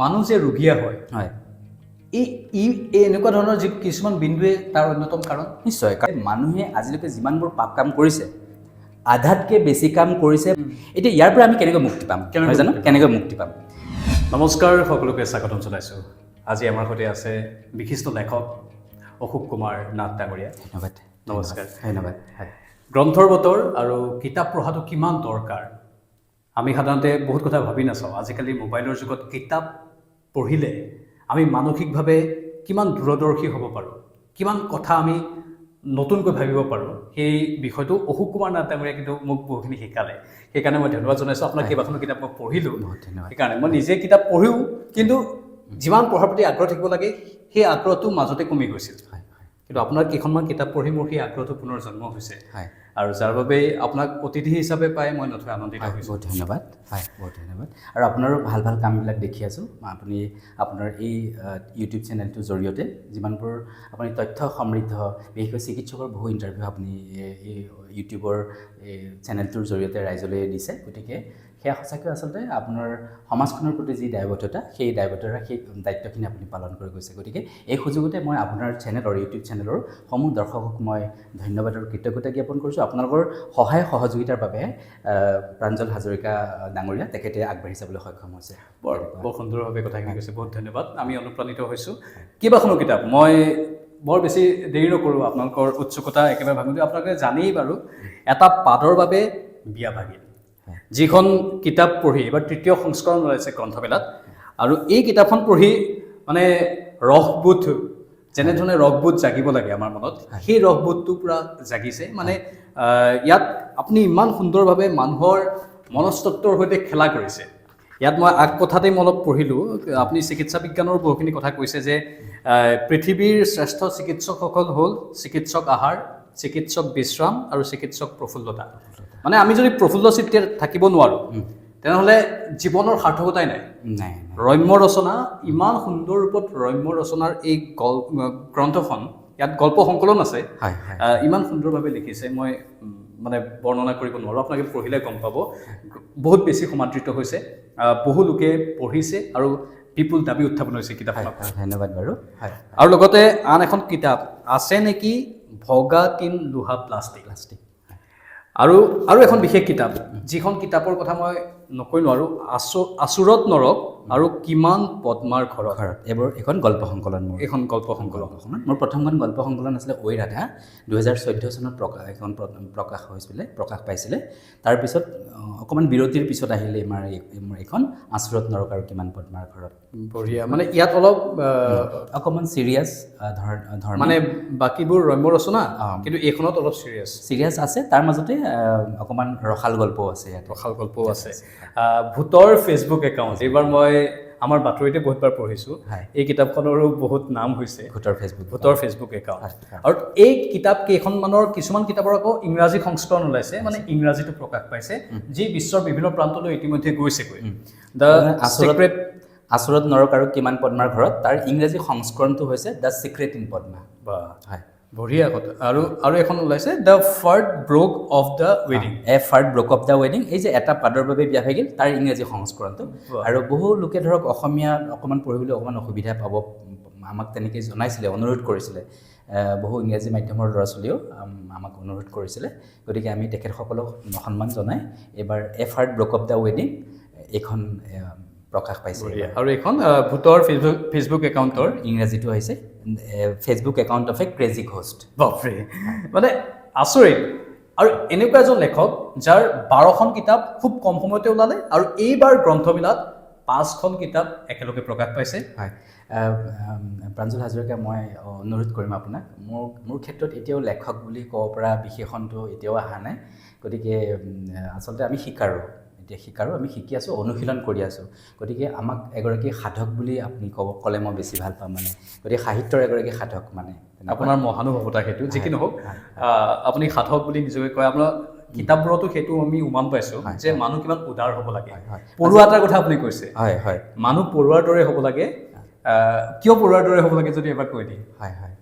মানুহ যে ৰোগীয়া হয় হয় এই এনেকুৱা ধৰণৰ যি কিছুমান বিন্দুৱে তাৰ অন্যতম কাৰণ নিশ্চয় কাৰণ মানুহে আজিলৈকে যিমানবোৰ পাপ কাম কৰিছে আধাতকৈ বেছি কাম কৰিছে এতিয়া ইয়াৰ পৰা আমি কেনেকৈ মুক্তি পাম নহয় জানো কেনেকৈ মুক্তি পাম নমস্কাৰ সকলোকে স্বাগতম জনাইছোঁ আজি আমাৰ সৈতে আছে বিশিষ্ট লেখক অশোক কুমাৰ নাথ ডাঙৰীয়া ধন্যবাদ নমস্কাৰ ধন্যবাদ হয় গ্ৰন্থৰ বতৰ আৰু কিতাপ পঢ়াটো কিমান দৰকাৰ আমি সাধাৰণতে বহুত কথা ভাবি নাচাওঁ আজিকালি মোবাইলৰ যুগত কিতাপ পঢ়িলে আমি মানসিকভাৱে কিমান দূৰদৰ্শী হ'ব পাৰোঁ কিমান কথা আমি নতুনকৈ ভাবিব পাৰোঁ সেই বিষয়টো অশোক কুমাৰ নাথ ডাঙৰীয়াই কিন্তু মোক বহুখিনি শিকালে সেইকাৰণে মই ধন্যবাদ জনাইছোঁ আপোনাৰ কেইবাখনো কিতাপ মই পঢ়িলোঁ বহুত ধন্যবাদ সেইকাৰণে মই নিজে কিতাপ পঢ়িও কিন্তু যিমান পঢ়াৰ প্ৰতি আগ্ৰহ থাকিব লাগে সেই আগ্ৰহটো মাজতে কমি গৈছিল হয় কিন্তু আপোনাৰ কেইখনমান কিতাপ পঢ়ি মোৰ সেই আগ্ৰহটো পুনৰ জন্ম হৈছে হয় আৰু যাৰ বাবে আপোনাক অতিথি হিচাপে পাই মই নথৈ আনন্দিত হৈছোঁ বহুত ধন্যবাদ হয় বহুত ধন্যবাদ আৰু আপোনাৰো ভাল ভাল কামবিলাক দেখি আছোঁ আপুনি আপোনাৰ এই ইউটিউব চেনেলটোৰ জৰিয়তে যিমানবোৰ আপুনি তথ্য সমৃদ্ধ বিশেষকৈ চিকিৎসকৰ বহু ইণ্টাৰভিউ আপুনি এই ইউটিউবৰ এই চেনেলটোৰ জৰিয়তে ৰাইজলৈ দিছে গতিকে সেয়া সঁচাকৈ আচলতে আপোনাৰ সমাজখনৰ প্ৰতি যি দায়বদ্ধতা সেই দায়বদ্ধতাৰ সেই দায়িত্বখিনি আপুনি পালন কৰি গৈছে গতিকে এই সুযোগতে মই আপোনাৰ চেনেলৰ ইউটিউব চেনেলৰ সমূহ দৰ্শকক মই ধন্যবাদ আৰু কৃতজ্ঞতা জ্ঞাপন কৰিছোঁ আপোনালোকৰ সহায় সহযোগিতাৰ বাবে প্ৰাঞ্জল হাজৰিকা ডাঙৰীয়া তেখেতে আগবাঢ়ি যাবলৈ সক্ষম হৈছে বৰ সুন্দৰভাৱে কথাখিনি কৈছে বহুত ধন্যবাদ আমি অনুপ্ৰাণিত হৈছোঁ কেইবাখনো কিতাপ মই বৰ বেছি দেৰি নকৰোঁ আপোনালোকৰ উৎসুকতা একেবাৰে ভাঙি আপোনালোকে জানেই বাৰু এটা পাদৰ বাবে বিয়া ভাগিল যিখন কিতাপ পঢ়ি এইবাৰ তৃতীয় সংস্কৰণ ওলাইছে গ্ৰন্থমেলাত আৰু এই কিতাপখন পঢ়ি মানে ৰসবোধ যেনেধৰণে ৰসবোধ জাগিব লাগে আমাৰ মনত সেই ৰসবোধটো পূৰা জাগিছে মানে ইয়াত আপুনি ইমান সুন্দৰভাৱে মানুহৰ মনস্তত্বৰ সৈতে খেলা কৰিছে ইয়াত মই আগকথাতেই মই অলপ পঢ়িলোঁ আপুনি চিকিৎসা বিজ্ঞানৰ বহুখিনি কথা কৈছে যে পৃথিৱীৰ শ্ৰেষ্ঠ চিকিৎসকসকল হ'ল চিকিৎসক আহাৰ চিকিৎসক বিশ্ৰাম আৰু চিকিৎসক প্ৰফুল্লতা মানে আমি যদি প্ৰফুল্ল চিত্তে থাকিব নোৱাৰোঁ তেনেহ'লে জীৱনৰ সাৰ্থকতাই নাই নাই ৰম্য ৰচনা ইমান সুন্দৰ ৰূপত ৰম্য ৰচনাৰ এই গ্ৰন্থখন ইয়াত গল্প সংকলন আছে হয় ইমান সুন্দৰভাৱে লিখিছে মই মানে বৰ্ণনা কৰিব নোৱাৰোঁ আপোনালোকে পঢ়িলে গম পাব বহুত বেছি সমাদৃত হৈছে বহু লোকে পঢ়িছে আৰু বিপুল দাবী উত্থাপন হৈছে কিতাপখনত ধন্যবাদ বাৰু হয় আৰু লগতে আন এখন কিতাপ আছে নেকি ভগা কিন লোহা প্লাষ্টিক আৰু এখন বিশেষ কিতাপ যিখন কিতাপৰ কথা মই নকৈ নোৱাৰোঁ আচুৰত নৰক আৰু কিমান পদ্মাৰ ঘৰত এইবোৰ এখন গল্প সংকলন মোৰ এইখন গল্প সংকলন মোৰ প্ৰথমখন গল্প সংকলন আছিলে ঐ ৰাধা 2014 চনত প্ৰকাশ পাইছিলে তাৰপিছত অকণমান বিৰতিৰ পিছত আহিলে মোৰ এইখন আচুৰত নৰক আৰু কিমান পদ্মাৰ ঘৰত বঢ়িয়া মানে ইয়াত অলপ অকণমান চিৰিয়াছ ধৰণৰ মানে বাকীবোৰ ৰম্য ৰচনা কিন্তু এইখনত অলপ চিৰিয়াছ আছে তাৰ মাজতে অকণমান ৰসাল গল্পও আছে ইয়াত ৰসাল গল্পও আছে ভূতৰ ফেচবুক একাউণ্ট এইবাৰ মই আমাৰ বাতৰিতে বহুতবাৰ পঢ়িছোঁ এই কিতাপখনৰো বহুত নাম হৈছে ভূতৰ ফেচবুক একাউণ্ট আৰু এই কিতাপ কেইখনমানৰ কিছুমান কিতাপৰ আকৌ ইংৰাজী সংস্কৰণ ওলাইছে মানে ইংৰাজীটো প্ৰকাশ পাইছে যি বিশ্বৰ বিভিন্ন প্ৰান্তলৈ ইতিমধ্যে গৈছেগৈ দ্য চিক্ৰেট আচুৰত নৰক আৰু কিমান পদ্মাৰ ঘৰত তাৰ ইংৰাজী সংস্কৰণটো হৈছে দ্য চিক্ৰেট ইন পদ্মা হয় বঢ়িয়া কথা আৰু এখন ওলাইছে দ্য ফাৰ্ড ব্ৰোক অফ দ্য ৱেডিং ফাৰ্ড ব্ৰোক অফ দ্য ৱেডিং এই যে এটা পাদৰ বাবে বিয়া ভাগিল তাৰ ইংৰাজী সংস্কৰণটো আৰু বহু লোকে ধৰক অসমীয়া অকণমান পঢ়িবলৈ অকণমান অসুবিধা পাব আমাক তেনেকৈ জনাইছিলে অনুৰোধ কৰিছিলে বহু ইংৰাজী মাধ্যমৰ ল'ৰা ছোৱালীয়েও আমাক অনুৰোধ কৰিছিলে গতিকে আমি তেখেতসকলক সন্মান জনাই এইবাৰ ফাৰ্ড ব্ৰোক অফ দ্য ৱেডিং এইখন প্ৰকাশ পাইছে আৰু এইখন ভূতৰ ফেচবুক একাউণ্টৰ ইংৰাজীটো হৈছে Facebook account of A crazy ghost বাপৰে মানে আচৰিত আৰু এনেকুৱা এজন লেখক যাৰ 12খন কিতাপ খুব কম সময়তে ওলালে আৰু এইবাৰ গ্ৰন্থমেলাত 5খন কিতাপ একেলগে প্ৰকাশ পাইছে হয় প্ৰাঞ্জল হাজৰিকা মই অনুৰোধ কৰিম আপোনাক মোৰ ক্ষেত্ৰত এতিয়াও লেখক বুলি ক'ব পৰা বিশেষণটো এতিয়াও অহা নাই গতিকে আচলতে আমি আমি শিকি আছোঁ অনুশীলন কৰি আছোঁ গতিকে আমাক এগৰাকী সাধক বুলি আপুনি ক'লে মই বেছি ভাল পাম মানে গতিকে সাহিত্যৰ এগৰাকী সাধক মানে আপোনাৰ মহানুভৱতা সেইটো যি কি নহওক আপুনি সাধক বুলি নিজকে কয় আপোনাৰ কিতাপবোৰতো সেইটো আমি উমান পাইছোঁ যে মানুহ কিমান উদাৰ হ'ব লাগে পঢ়ুৱা এটাৰ কথা আপুনি কৈছে হয় মানুহ পঢ়ুৱাৰ দৰে হ'ব লাগে কিয় পঢ়ুৱাৰ দৰে হ'ব লাগে যদি এবাৰ কৈ দিয়ে হয়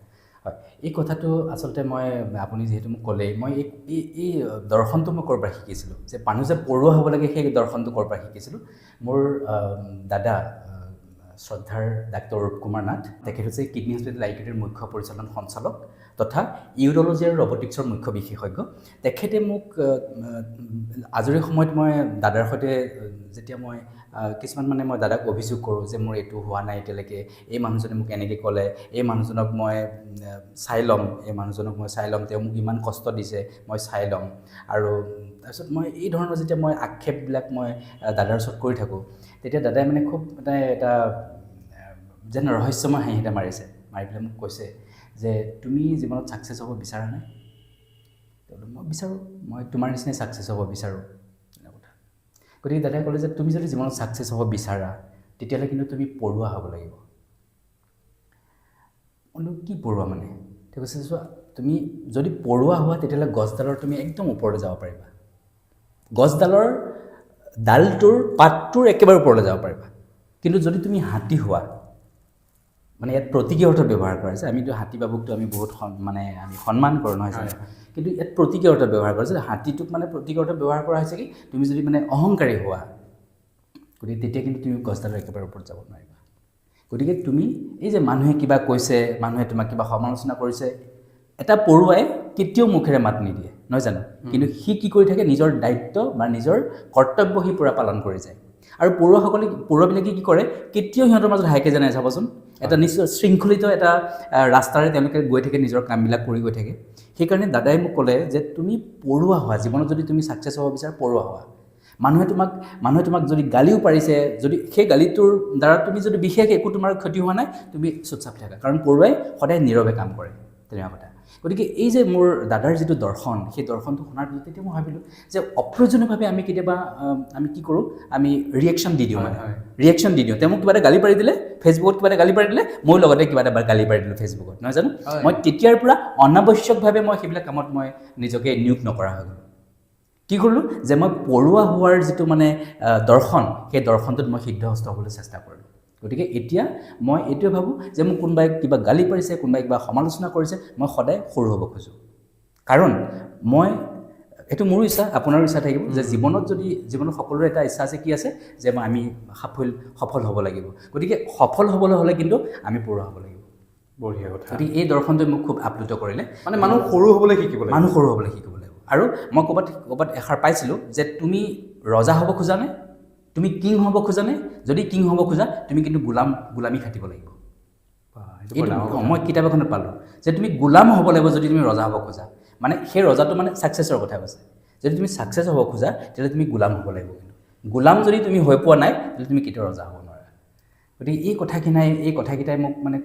এই কথাটো আচলতে মই আপুনি যিহেতু মোক ক'লেই মই এই দৰ্শনটো মই ক'ৰ পৰা শিকিছিলোঁ যে মানুহ যে পঢ়ুৱা হ'ব লাগে সেই দৰ্শনটো ক'ৰ পৰা শিকিছিলোঁ মোৰ দাদা শ্ৰদ্ধাৰ ডাক্তৰ অৰূপ কুমাৰ নাথ, তেখেত হৈছে কিডনী হস্পিটেল আইকিউটিৰ মুখ্য পৰিচালন সঞ্চালক তথা ইউৰ'লজি আৰু ৰবটিক্সৰ মুখ্য বিশেষজ্ঞ। তেখেতে মোক আজৰি সময়ত মই দাদাৰ সৈতে যেতিয়া মই কিছুমান মানে মই দাদাক অভিযোগ কৰোঁ যে মোৰ এইটো হোৱা নাই এতিয়ালৈকে, এই মানুহজনে মোক এনেকৈ ক'লে, এই মানুহজনক মই চাই ল'ম, তেওঁ মোক ইমান কষ্ট দিছে, মই চাই ল'ম। আৰু তাৰপিছত মই এই ধৰণৰ যেতিয়া মই আক্ষেপবিলাক মই দাদাৰ ওচৰত কৰি থাকোঁ, তেতিয়া দাদাই মানে খুব এটা যেন ৰহস্যময় হাঁহি এটা মাৰিছে, মাৰি পেলাই মোক কৈছে যে তুমি জীৱনত ছাকচেছ হ'ব বিচাৰা নাই? মই বিচাৰোঁ, মই তোমাৰ নিচিনাই ছাকচেছ হ'ব বিচাৰোঁ, এনে কথা। গতিকে দাদাই ক'লে যে তুমি যদি জীৱনত ছাকচেছ হ'ব বিচাৰা তেতিয়াহ'লে কিন্তু তুমি পঢ়ুৱা হ'ব লাগিব। বোলো কি পঢ়ুৱা মানে? তেওঁ কৈছে চোৱা, তুমি যদি পঢ়ুৱা হোৱা তেতিয়াহ'লে গছডালৰ তুমি একদম ওপৰলৈ যাব পাৰিবা, গছডালৰ ডালটোৰ পাতটোৰ একেবাৰে ওপৰলৈ যাব পাৰিবা। কিন্তু যদি তুমি হাতী হোৱা, মানে ইয়াত প্ৰতীকী অৰ্থত ব্যৱহাৰ কৰা হৈছে, আমিতো হাতী বাবুকটো আমি বহুত মানে আমি সন্মান কৰোঁ নহয় জানো, কিন্তু ইয়াত প্ৰতীকী অৰ্থত ব্যৱহাৰ কৰা হৈছে। হাতীটোক মানে প্ৰতীকী অৰ্থত ব্যৱহাৰ কৰা হৈছে কি, তুমি যদি মানে অহংকাৰী হোৱা, গতিকে তেতিয়া কিন্তু তুমি গছডালৰ একেবাৰে ওপৰত যাব নোৱাৰিবা। গতিকে তুমি এই যে মানুহে কিবা কৈছে, মানুহে তোমাক কিবা সমালোচনা কৰিছে, এটা পঢ়ুৱাই কেতিয়াও মুখেৰে মাত নিদিয়ে নহয় জানো, কিন্তু সি কি কৰি থাকে, নিজৰ দায়িত্ব বা নিজৰ কৰ্তব্য সি পূৰা পালন কৰি যায়। আৰু পঢ়ুৱাবিলাকে কি কৰে, কেতিয়াও সিহঁতৰ মাজত হাইকে জানাই চাবচোন, এটা নিশ্চয় শৃংখলিত এটা ৰাস্তাৰে তেওঁলোকে গৈ থাকে, নিজৰ কামবিলাক কৰি গৈ থাকে। সেইকাৰণে দাদাই মোক ক'লে যে তুমি পঢ়ুৱা হোৱা, জীৱনত যদি তুমি ছাকচেছ হ'ব বিচাৰা পঢ়ুৱা হোৱা। মানুহে তোমাক যদি গালিও পাৰিছে, যদি সেই গালিটোৰ দ্বাৰা তুমি যদি বিশেষ একো তোমাৰ ক্ষতি হোৱা নাই, তুমি চুপচাপ থাকা, কাৰণ পঢ়ুৱাই সদায় নীৰৱে কাম কৰে, তেনেকুৱা কথা। গতিকে এই যে মোৰ দাদাৰ যিটো দৰ্শন, সেই দৰ্শনটো শুনাৰ পিছত তেতিয়া মই ভাবিলোঁ যে অপ্ৰয়োজনীয়ভাৱে আমি কেতিয়াবা আমি কি কৰোঁ, আমি ৰিয়েকশ্যন দি দিওঁ, মানে ৰিয়েকশ্যন দি দিওঁ। তেওঁ মোক কিবা এটা গালি পাৰি দিলে ফেচবুকত, কিবা এটা গালি পাৰি দিলে মই লগতে কিবা এটা গালি পাৰি দিলোঁ ফেচবুকত, নহয় জানো। মই তেতিয়াৰ পৰা অনাৱশ্যকভাৱে মই সেইবিলাক কামত মই নিজকে নিয়োগ নকৰা হৈ গ'লোঁ। কি কৰিলোঁ যে মই পঢ়ুৱা হোৱাৰ যিটো মানে দৰ্শন, সেই দৰ্শনটোত মই সিদ্ধহস্ত হ'বলৈ চেষ্টা কৰিলোঁ। গতিকে এতিয়া মই এইটোৱে ভাবোঁ যে মোক কোনোবাই কিবা গালি পাৰিছে, কোনোবাই কিবা সমালোচনা কৰিছে, মই সদায় সৰু হ'ব খোজোঁ। কাৰণ এইটো মোৰো ইচ্ছা, আপোনাৰো ইচ্ছা থাকিব যে জীৱনত সকলোৰে এটা ইচ্ছা আছে, কি আছে, যে আমি সফল হ'ব লাগিব। গতিকে সফল হ'বলৈ হ'লে কিন্তু আমি পঢ়ুৱা হ'ব লাগিব। বঢ়িয়া কথা। গতিকে এই দৰ্শনটোৱে মোক খুব আপ্লুত কৰিলে, মানে মানুহ সৰু হ'বলৈ শিকিব লাগিব। আৰু মই ক'ৰবাত এষাৰ পাইছিলোঁ যে তুমি ৰজা হ'ব খোজানে, তুমি কিং হ'ব খোজানে? যদি কিং হ'ব খোজা তুমি কিন্তু গোলামী খাটিব লাগিব। মই কিতাপ এখনত পালোঁ যে তুমি গোলাম হ'ব লাগিব যদি তুমি ৰজা হ'ব খোজা। মানে সেই ৰজাটো মানে ছাকচেছৰ কথা কৈছে। যদি তুমি ছাকচেছ হ'ব খোজা তেতিয়াহ'লে তুমি গোলাম হ'ব লাগিব। কিন্তু গোলাম যদি তুমি হৈ পোৱা নাই তেতিয়াহ'লে তুমি কেতিয়াও ৰজা হ'ব নোৱাৰা। গতিকে এই কথাকেইটাই মোক মানে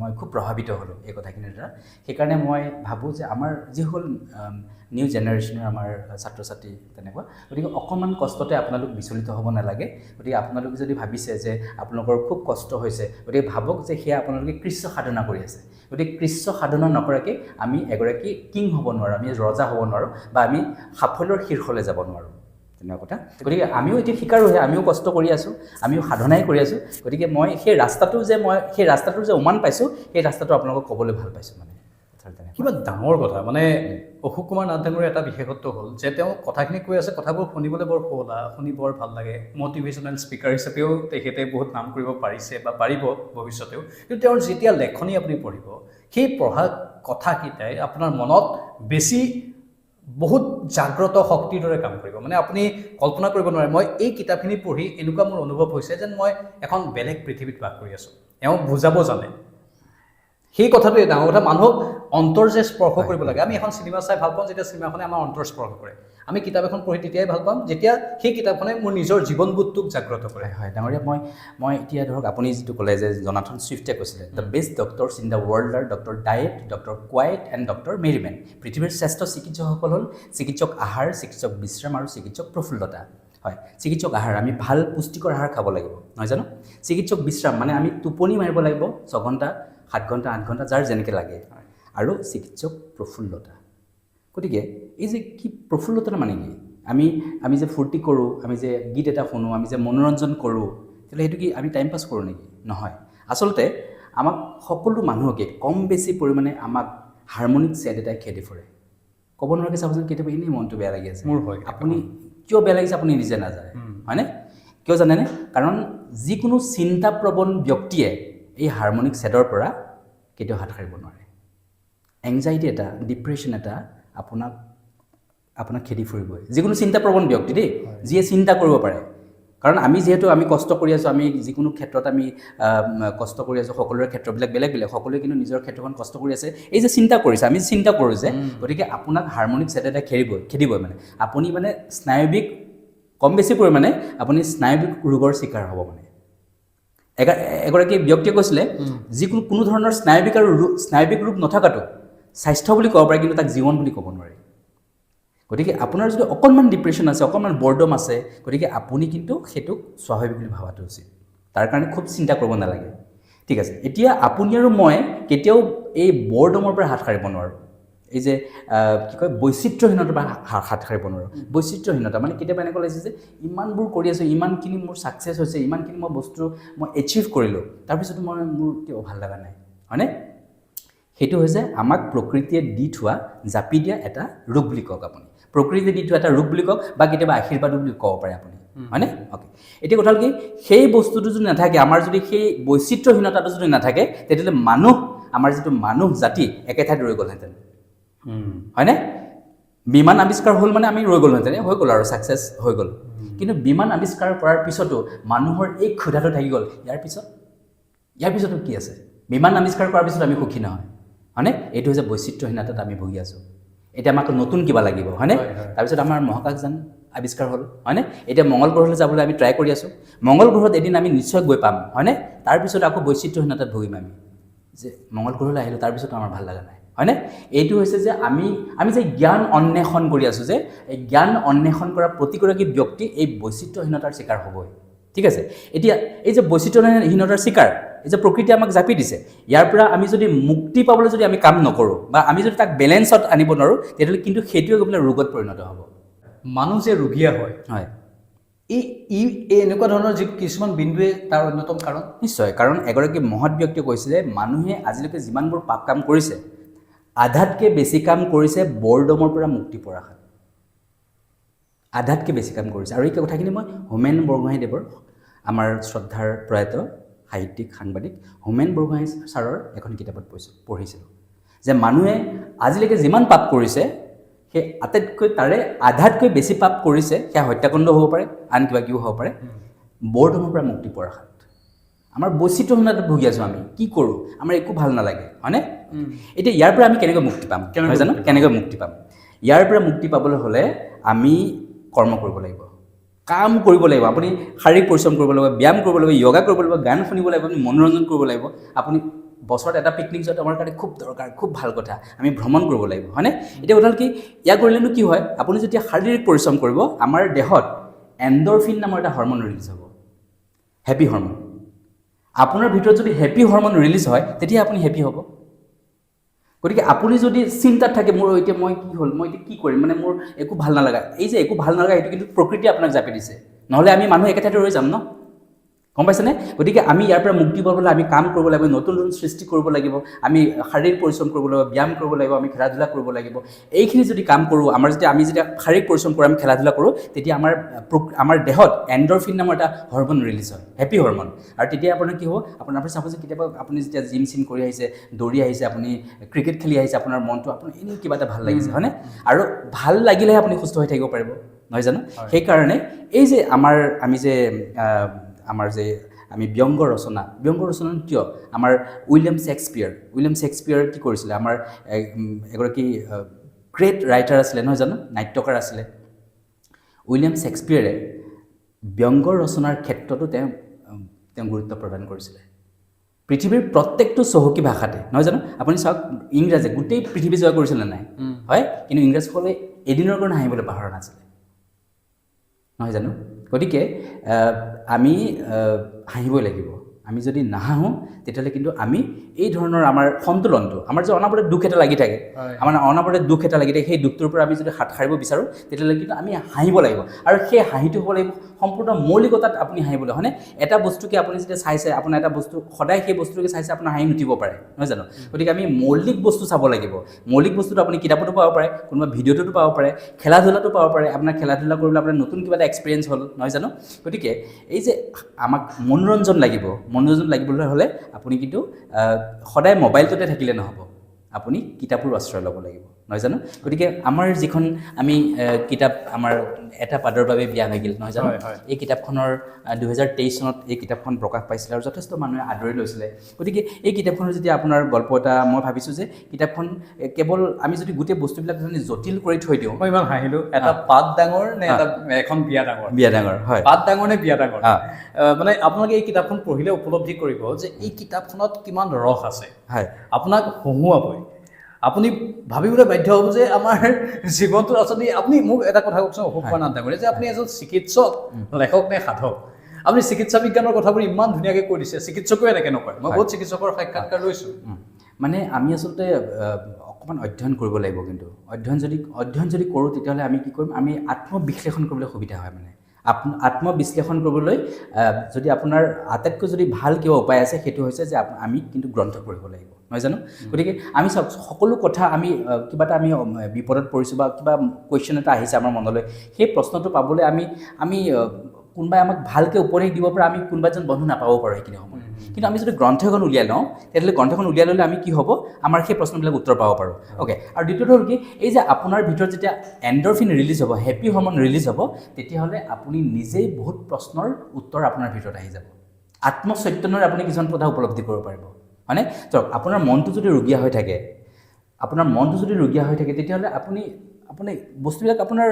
মই খুব প্ৰভাৱিত হ'লোঁ এই কথাখিনিৰ দ্বাৰা। সেইকাৰণে মই ভাবোঁ যে আমাৰ যিসকল নিউ জেনেৰেশ্যনৰ আমাৰ ছাত্ৰ ছাত্ৰী তেনেকুৱা, গতিকে অকণমান কষ্টতে আপোনালোক বিচলিত হ'ব নালাগে। গতিকে আপোনালোকে যদি ভাবিছে যে আপোনালোকৰ খুব কষ্ট হৈছে, গতিকে ভাবক যে সেয়া আপোনালোকে কৃচ্ছ সাধনা কৰি আছে। গতিকে কৃচ্ছ সাধনা নকৰাকৈ আমি এগৰাকী কিং হ'ব নোৱাৰোঁ, আমি ৰজা হ'ব নোৱাৰোঁ, বা আমি সাফল্যৰ শীৰ্ষলৈ যাব নোৱাৰোঁ, তেনেকুৱা কথা। গতিকে আমিও এতিয়া শিকাৰোহে, আমিও কষ্ট কৰি আছোঁ, আমিও সাধনাই কৰি আছোঁ। গতিকে মই সেই ৰাস্তাটোৰ যে উমান পাইছোঁ, সেই ৰাস্তাটো আপোনালোকক ক'বলৈ ভাল পাইছোঁ। মানে কিবা ডাঙৰ কথা, মানে অশোক কুমাৰ নাথ ডাঙৰীয়াৰ এটা বিশেষত্ব হ'ল যে তেওঁ কথাখিনি কৈ আছে, কথাবোৰ শুনিবলৈ বৰ শুৱলা, শুনি বৰ ভাল লাগে। মটিভেশ্যনেল স্পীকাৰ হিচাপেও তেখেতে বহুত নাম কৰিব পাৰিছে বা পাৰিব ভৱিষ্যতেও। কিন্তু তেওঁৰ যেতিয়া লেখনি আপুনি পঢ়িব, সেই পঢ়া কথাকেইটাই আপোনাৰ মনত বহুত জাগ্ৰত শক্তিৰ দৰে কাম কৰিব। মানে আপুনি কল্পনা কৰিব নোৱাৰে, মই এই কিতাপখিনি পঢ়ি এনেকুৱা মোৰ অনুভৱ হৈছে যেন মই এখন বেলেগ পৃথিৱীত বাস কৰি আছোঁ। এওঁ বুজাব জানে, সেই কথাটোৱে ডাঙৰ কথা। মানুহক অন্তৰ যে স্পৰ্শ কৰিব লাগে। আমি এখন চিনেমা চাই ভাল পাওঁ যেতিয়া চিনেমাখনে আমাৰ অন্তৰ স্পৰ্শ কৰে। আমি কিতাপ এখন পঢ়ি তেতিয়াই ভাল পাম যেতিয়া সেই কিতাপখনে মোৰ নিজৰ জীৱনবোধটোক জাগ্ৰত কৰে। হয় ডাঙৰীয়া, মই এতিয়া ধৰক আপুনি যিটো ক'লে যে জনাথন ছুইফ্টে কৈছিলে, the best doctors in the world are doctor diet, doctor quiet and doctor merryman. পৃথিৱীৰ শ্ৰেষ্ঠ চিকিৎসকসকল হ'ল চিকিৎসক আহাৰ, চিকিৎসক বিশ্ৰাম আৰু চিকিৎসক প্ৰফুল্লতা। হয়, চিকিৎসক আহাৰ, আমি ভাল পুষ্টিকৰ আহাৰ খাব লাগিব, নহয় জানো। চিকিৎসক বিশ্ৰাম মানে আমি টোপনি মাৰিব লাগিব 6 ঘণ্টা, 7 ঘণ্টা, 8 ঘণ্টা, যাৰ যেনেকৈ লাগে। আৰু চিকিৎসক প্ৰফুল্লতা। গতিকে এই যে কি প্ৰফুল্লতা মানে কি, আমি যে ফূৰ্তি কৰোঁ, আমি যে গীত এটা শুনো, আমি যে মনোৰঞ্জন কৰোঁ, তেতিয়াহ'লে সেইটো কি আমি টাইম পাছ কৰোঁ নেকি? নহয়। আচলতে আমাক সকলো মানুহকে কম বেছি পৰিমাণে আমাক হাৰমনিক ছেট এটাই খেদি ফুৰে। ক'ব নোৱাৰাকৈ চাবচোন, কেতিয়াবা এনেই মনটো বেয়া লাগি আছে। মোৰ হয়। আপুনি কিয় বেয়া লাগিছে আপুনি নিজে নাজানে, হয়নে? কিয় জানেনে? কাৰণ যিকোনো চিন্তাপ্ৰৱণ ব্যক্তিয়ে এই হাৰমনিক ছেটৰ পৰা কেতিয়াও হাত সাৰিব নোৱাৰে এংজাইটি এটা ডিপ্ৰেশ্যন এটা আপোনাক খেদি ফুৰিবই যিকোনো চিন্তাপ্ৰৱণ ব্যক্তি দেই যিয়ে চিন্তা কৰিব পাৰে কাৰণ আমি যিহেতু আমি কষ্ট কৰি আছোঁ আমি যিকোনো ক্ষেত্ৰত আমি কষ্ট কৰি আছোঁ সকলোৰে ক্ষেত্ৰবিলাক বেলেগ বেলেগ সকলোৱে কিন্তু নিজৰ ক্ষেত্ৰখন কষ্ট কৰি আছে এই যে চিন্তা কৰিছে আমি চিন্তা কৰোঁ যে গতিকে আপোনাক হাৰমনিক ছেট এটা খেদিবই মানে আপুনি মানে স্নায়ৱিক কম বেছি পৰিমাণে আপুনি স্নায়ৱিক ৰোগৰ চিকাৰ হ'ব মানে এগৰাকী ব্যক্তিয়ে কৈছিলে যিকোনো কোনো ধৰণৰ স্নায়ৱিক ৰোগ নথকাটো স্বাস্থ্য বুলি ক'ব পাৰে কিন্তু তাক জীৱন বুলি ক'ব নোৱাৰে গতিকে আপোনাৰ যদি অকণমান ডিপ্ৰেশ্যন আছে অকণমান বৰডম আছে গতিকে আপুনি কিন্তু সেইটোক স্বাভাৱিক বুলি ভাবাটো উচিত তাৰ কাৰণে খুব চিন্তা কৰিব নালাগে ঠিক আছে এতিয়া আপুনি আৰু মই কেতিয়াও এই বৰডমৰ পৰা হাত সাৰিব নোৱাৰোঁ এই যে কি কয় বৈচিত্ৰ্যহীনতাৰ পৰা হাত সাৰিব নোৱাৰোঁ বৈচিত্ৰ্যহীনতা মানে কেতিয়াবা এনেকুৱা লাগিছে যে ইমানবোৰ কৰি আছোঁ ইমানখিনি মোৰ ছাকচেছ হৈছে ইমানখিনি মই বস্তু মই এচিভ কৰিলোঁ তাৰপিছতো মোৰ কিয় ভাল লগা নাই হয়নে সেইটো হৈছে আমাক প্ৰকৃতিয়ে দি থোৱা জাপি দিয়া এটা ৰোগ বুলি কওক আপুনি প্ৰকৃতিয়ে দি থোৱা এটা ৰোগ বুলি কওক বা কেতিয়াবা আশীৰ্বাদো বুলি ক'ব পাৰে আপুনি হয়নে অ'কে এতিয়া কথা হ'ল কি সেই বস্তুটো যদি নাথাকে আমাৰ যদি সেই বৈচিত্ৰ্যহীনতাটো যদি নাথাকে তেতিয়াহ'লে আমাৰ যিটো মানুহ জাতি একে ঠাইত ৰৈ গ'লহেঁতেন হয়নে বিমান আৱিষ্কাৰ হ'ল মানে আমি ৰৈ গ'লোহেঁতেন হৈ গ'ল আৰু ছাকচেছ হৈ গ'ল কিন্তু বিমান আৱিষ্কাৰ কৰাৰ পিছতো মানুহৰ এই ক্ষুধাটো থাকি গ'ল ইয়াৰ পিছতো কি আছে বিমান আৱিষ্কাৰ কৰাৰ পিছত আমি সুখী নহয় হয়নে এইটো হৈছে বৈচিত্ৰ্যহীনতাত আমি ভুগি আছোঁ এতিয়া আমাক নতুন কিবা লাগিব হয়নে তাৰপিছত আমাৰ মহাকাশযান আৱিষ্কাৰ হ'ল হয়নে এতিয়া মংগল গ্ৰহলৈ যাবলৈ আমি ট্ৰাই কৰি আছোঁ মংগল গ্ৰহত এদিন আমি নিশ্চয় গৈ পাম হয়নে তাৰপিছত আকৌ বৈচিত্ৰ্যহীনতাত ভুগিম আমি যে মংগল গ্ৰহলৈ আহিলোঁ তাৰপিছত আমাৰ ভাল লগা নাই হয়নে এইটো হৈছে যে আমি যে জ্ঞান অন্বেষণ কৰি আছোঁ যে এই জ্ঞান অন্বেষণ কৰা প্ৰতিগৰাকী ব্যক্তি এই বৈচিত্ৰ্যহীনতাৰ চিকাৰ হ'বই ঠিক আছে এতিয়া এই যে বৈচিত্ৰ্যহীনতাৰ চিকাৰ এই যে প্ৰকৃতিয়ে আমাক জাপি দিছে ইয়াৰ পৰা আমি যদি মুক্তি পাবলৈ যদি আমি কাম নকৰোঁ বা আমি যদি তাক বেলেঞ্চত আনিব নোৱাৰোঁ তেতিয়াহ'লে কিন্তু সেইটোৱে গৈ পেলাই ৰোগত পৰিণত হ'ব মানুহ যে ৰোগীয়া হয় হয় এই এনেকুৱা ধৰণৰ যি কিছুমান বিন্দুৱে তাৰ অন্যতম কাৰণ নিশ্চয় কাৰণ এগৰাকী মহৎ ব্যক্তিয়ে কৈছিলে মানুহে আজিলৈকে যিমানবোৰ পাপ কাম কৰিছে আধাতকৈ বেছি কাম কৰিছে বৰডমৰ পৰা মুক্তি পোৱাৰ আশাত আধাতকৈ বেছি কাম কৰিছে আৰু এই কথাখিনি মই হোমেন বৰগোহাঞিদেৱৰ আমাৰ শ্ৰদ্ধাৰ প্ৰয়াত সাহিত্যিক সাংবাদিক হোমেন বৰগোহাঞি ছাৰৰ এখন কিতাপত পঢ়িছিলোঁ যে মানুহে আজিলৈকে যিমান পাপ কৰিছে সেই আটাইতকৈ তাৰে আধাতকৈ বেছি পাপ কৰিছে সেয়া হত্যাকাণ্ড হ'ব পাৰে আন কিবা কিবি হ'ব পাৰে বৰডমৰ পৰা মুক্তি পোৱাৰ আশাত আমাৰ বৈচিত্ৰ্যহীনতাত ভুগি আছোঁ আমি কি কৰোঁ আমাৰ একো ভাল নালাগে হয়নে এতিয়া ইয়াৰ পৰা আমি কেনেকৈ মুক্তি পাম নহয় জানো কেনেকৈ মুক্তি পাম ইয়াৰ পৰা মুক্তি পাবলৈ হ'লে আমি কৰ্ম কৰিব লাগিব কাম কৰিব লাগিব আপুনি শাৰীৰিক পৰিশ্ৰম কৰিব লাগিব ব্যায়াম কৰিব লাগিব য়োগা কৰিব লাগিব গান শুনিব লাগিব আপুনি মনোৰঞ্জন কৰিব লাগিব আপুনি বছৰত এটা পিকনিক যোৱাটো আমাৰ কাৰণে খুব দৰকাৰ খুব ভাল কথা আমি ভ্ৰমণ কৰিব লাগিব হয়নে এতিয়া কথা হ'ল কি ইয়াক কৰিলেনো কি হয় আপুনি যেতিয়া শাৰীৰিক পৰিশ্ৰম কৰিব আমাৰ দেহত এণ্ডৰফিন নামৰ এটা হৰমন ৰিলিজ হ'ব হেপী হৰমন আপোনাৰ ভিতৰত যদি হেপী হৰমন ৰিলিজ হয় তেতিয়া আপুনি হেপী হ'ব গতিকে আপুনি যদি চিন্তাত থাকে মোৰ এতিয়া মই কি হ'ল মই এতিয়া কি কৰিম মানে মোৰ একো ভাল নালাগা এই যে একো ভাল নালাগা সেইটো কিন্তু প্ৰকৃতিয়ে আপোনাক জাপি দিছে নহ'লে আমি মানুহ একে ঠাইতে ৰৈ যাম ন গম পাইছেনে গতিকে আমি ইয়াৰ পৰা মুক্তি পাবলৈ আমি কাম কৰিব লাগিব নতুন নতুন সৃষ্টি কৰিব লাগিব আমি শাৰীৰিক পৰিশ্ৰম কৰিব লাগিব ব্যায়াম কৰিব লাগিব আমি খেলা ধূলা কৰিব লাগিব এইখিনি যদি কাম কৰোঁ আমি যেতিয়া শাৰীৰিক পৰিশ্ৰম কৰোঁ আমি খেলা ধূলা কৰোঁ তেতিয়া আমাৰ দেহত এণ্ডৰফিন নামৰ এটা হৰমন ৰিলিজ হয় হেপী হৰমন আৰু তেতিয়া আপোনাৰ কি হ'ব আপোনাৰ চাপ'জ কেতিয়াবা আপুনি যেতিয়া জিম কৰি আহিছে দৌৰি আহিছে আপুনি ক্ৰিকেট খেলি আহিছে আপোনাৰ মনটো আপোনাৰ এনেই কিবা এটা ভাল লাগিছে হয়নে আৰু ভাল লাগিলেহে আপুনি সুস্থ হৈ থাকিব পাৰিব নহয় জানো সেইকাৰণে এই যে আমি ব্যংগ ৰচনা কিয় আমাৰ উইলিয়াম শ্বেক্সপিয়াৰ কি কৰিছিলে আমাৰ এগৰাকী গ্ৰেট ৰাইটাৰ আছিলে নহয় জানো নাট্যকাৰ আছিলে উইলিয়াম শ্বেক্সপিয়াৰে ব্যংগ ৰচনাৰ ক্ষেত্ৰতো তেওঁ গুৰুত্ব প্ৰদান কৰিছিলে পৃথিৱীৰ প্ৰত্যেকটো চহকী ভাষাতে নহয় জানো আপুনি চাওক ইংৰাজে গোটেই পৃথিৱী জয় কৰিছিলে নাই হয় কিন্তু ইংৰাজসকলে এদিনৰ কাৰণে হাঁহিবলৈ পাহৰা নাছিলে নহয় জানো গতিকে আমি হাঁহিবই লাগিব আমি যদি নাহাঁহোঁ তেতিয়াহ'লে কিন্তু আমি এই ধৰণৰ আমাৰ সন্তুলনটো আমাৰ যে অনাবৰতে দুখ এটা লাগি থাকে সেই দুখটোৰ পৰা আমি যদি হাত সাৰিব বিচাৰোঁ তেতিয়াহ'লে কিন্তু আমি হাঁহিব লাগিব আৰু সেই হাঁহিটো হ'ব লাগিব সম্পূৰ্ণ মৌলিকতাত আপুনি হাঁহিবলৈ হয়নে এটা বস্তুকে আপুনি যেতিয়া চাইছে আপোনাৰ এটা বস্তু সদায় সেই বস্তুকে চাইছে আপোনাৰ হাঁহি নুঠিব পাৰে নহয় জানো গতিকে আমি মৌলিক বস্তু চাব লাগিব মৌলিক বস্তুটো আপুনি কিতাপতো পাব পাৰে কোনোবা ভিডিঅ'টো পাব পাৰে খেলা ধূলাটো পাব পাৰে আপোনাৰ খেলা ধূলা কৰিবলৈ আপোনাৰ নতুন কিবা এটা এক্সপিৰিয়েঞ্চ হ'ল নহয় জানো গতিকে এই যে আমাক মনোৰঞ্জন লাগিবলৈ হ'লে আপুনি কিন্তু সদায় মোবাইলটোতে থাকিলে নহ'ব আপুনি কিতাপৰ আশ্ৰয় ল'ব লাগিব নহয় জানো গতিকে আমাৰ যিখন আমি কিতাপ আমাৰ এটা পাদৰ বাবে বিয়া হৈ গ'ল নহয় জানো এই কিতাপখনৰ 2023 চনত এই কিতাপখন প্ৰকাশ পাইছিলে আৰু যথেষ্ট মানুহে আদৰি লৈছিলে গতিকে এই কিতাপখনৰ যেতিয়া আপোনাৰ গল্প এটা মই ভাবিছোঁ যে কিতাপখন কেৱল আমি যদি গোটেই বস্তুবিলাক যদি জটিল কৰি থৈ দিওঁ মই ইমান হাঁহিলোঁ এটা পাত ডাঙৰ নে এটা এখন বিয়া ডাঙৰ হয় পাত ডাঙৰ নে বিয়া ডাঙৰ মানে আপোনালোকে এই কিতাপখন পঢ়িলে উপলব্ধি কৰিব যে এই কিতাপখনত কিমান ৰস আছে হয় আপোনাক হহুৱাবই আপুনি ভাবিবলৈ বাধ্য হ'ব যে আমাৰ জীৱনটো আচলতে আপুনি মোক এটা কথা কওকচোন অশোক কুমাৰ নাথ ডাঙৰীয়া যে আপুনি এজন চিকিৎসক লেখক নে সাধক আপুনি চিকিৎসা বিজ্ঞানৰ কথাবোৰ ইমান ধুনীয়াকৈ কৈ দিছে চিকিৎসকেও এনেকৈ নকয় মই বহুত চিকিৎসকৰ সাক্ষাৎকাৰ লৈছোঁ মানে আমি আচলতে অকণমান অধ্যয়ন কৰিব লাগিব কিন্তু অধ্যয়ন যদি কৰোঁ তেতিয়াহ'লে আমি কি কৰিম আমি আত্মবিশ্লেষণ কৰিবলৈ সুবিধা হয় মানে আত্মবিশ্লেষণ কৰিবলৈ যদি আপোনাৰ আটাইতকৈ যদি ভাল কিবা উপায় আছে সেইটো হৈছে যে আমি কিন্তু গ্ৰন্থ পঢ়িব লাগিব নহয় জানো গতিকে আমি চাওক সকলো কথা আমি কিবা এটা আমি বিপদত পৰিছোঁ বা কিবা কুৱেশ্যন এটা আহিছে আমাৰ মনলৈ সেই প্ৰশ্নটো পাবলৈ আমি কোনোবাই আমাক ভালকৈ উপদেশ দিব পৰা আমি কোনোবা এজন বন্ধু নাপাব পাৰোঁ সেইখিনি সময়ত কিন্তু আমি যদি গ্ৰন্থ এখন উলিয়াই লওঁ তেতিয়াহ'লে গ্ৰন্থখন উলিয়াই ল'লে আমি কি হ'ব আমাৰ সেই প্ৰশ্নবিলাক উত্তৰ পাব পাৰোঁ অ'কে আৰু দ্বিতীয়টো হ'ল কি এই যে আপোনাৰ ভিতৰত যেতিয়া এণ্ডৰফিন ৰিলিজ হ'ব হেপী হৰমন ৰিলিজ হ'ব তেতিয়াহ'লে আপুনি নিজেই বহুত প্ৰশ্নৰ উত্তৰ আপোনাৰ ভিতৰত আহি যাব আত্মচৈতন্যৰে আপুনি কিছুমান কথা উপলব্ধি কৰিব পাৰিব হয়নে চাওক আপোনাৰ মনটো যদি ৰুগীয়া হৈ থাকে তেতিয়াহ'লে আপুনি বস্তুবিলাক আপোনাৰ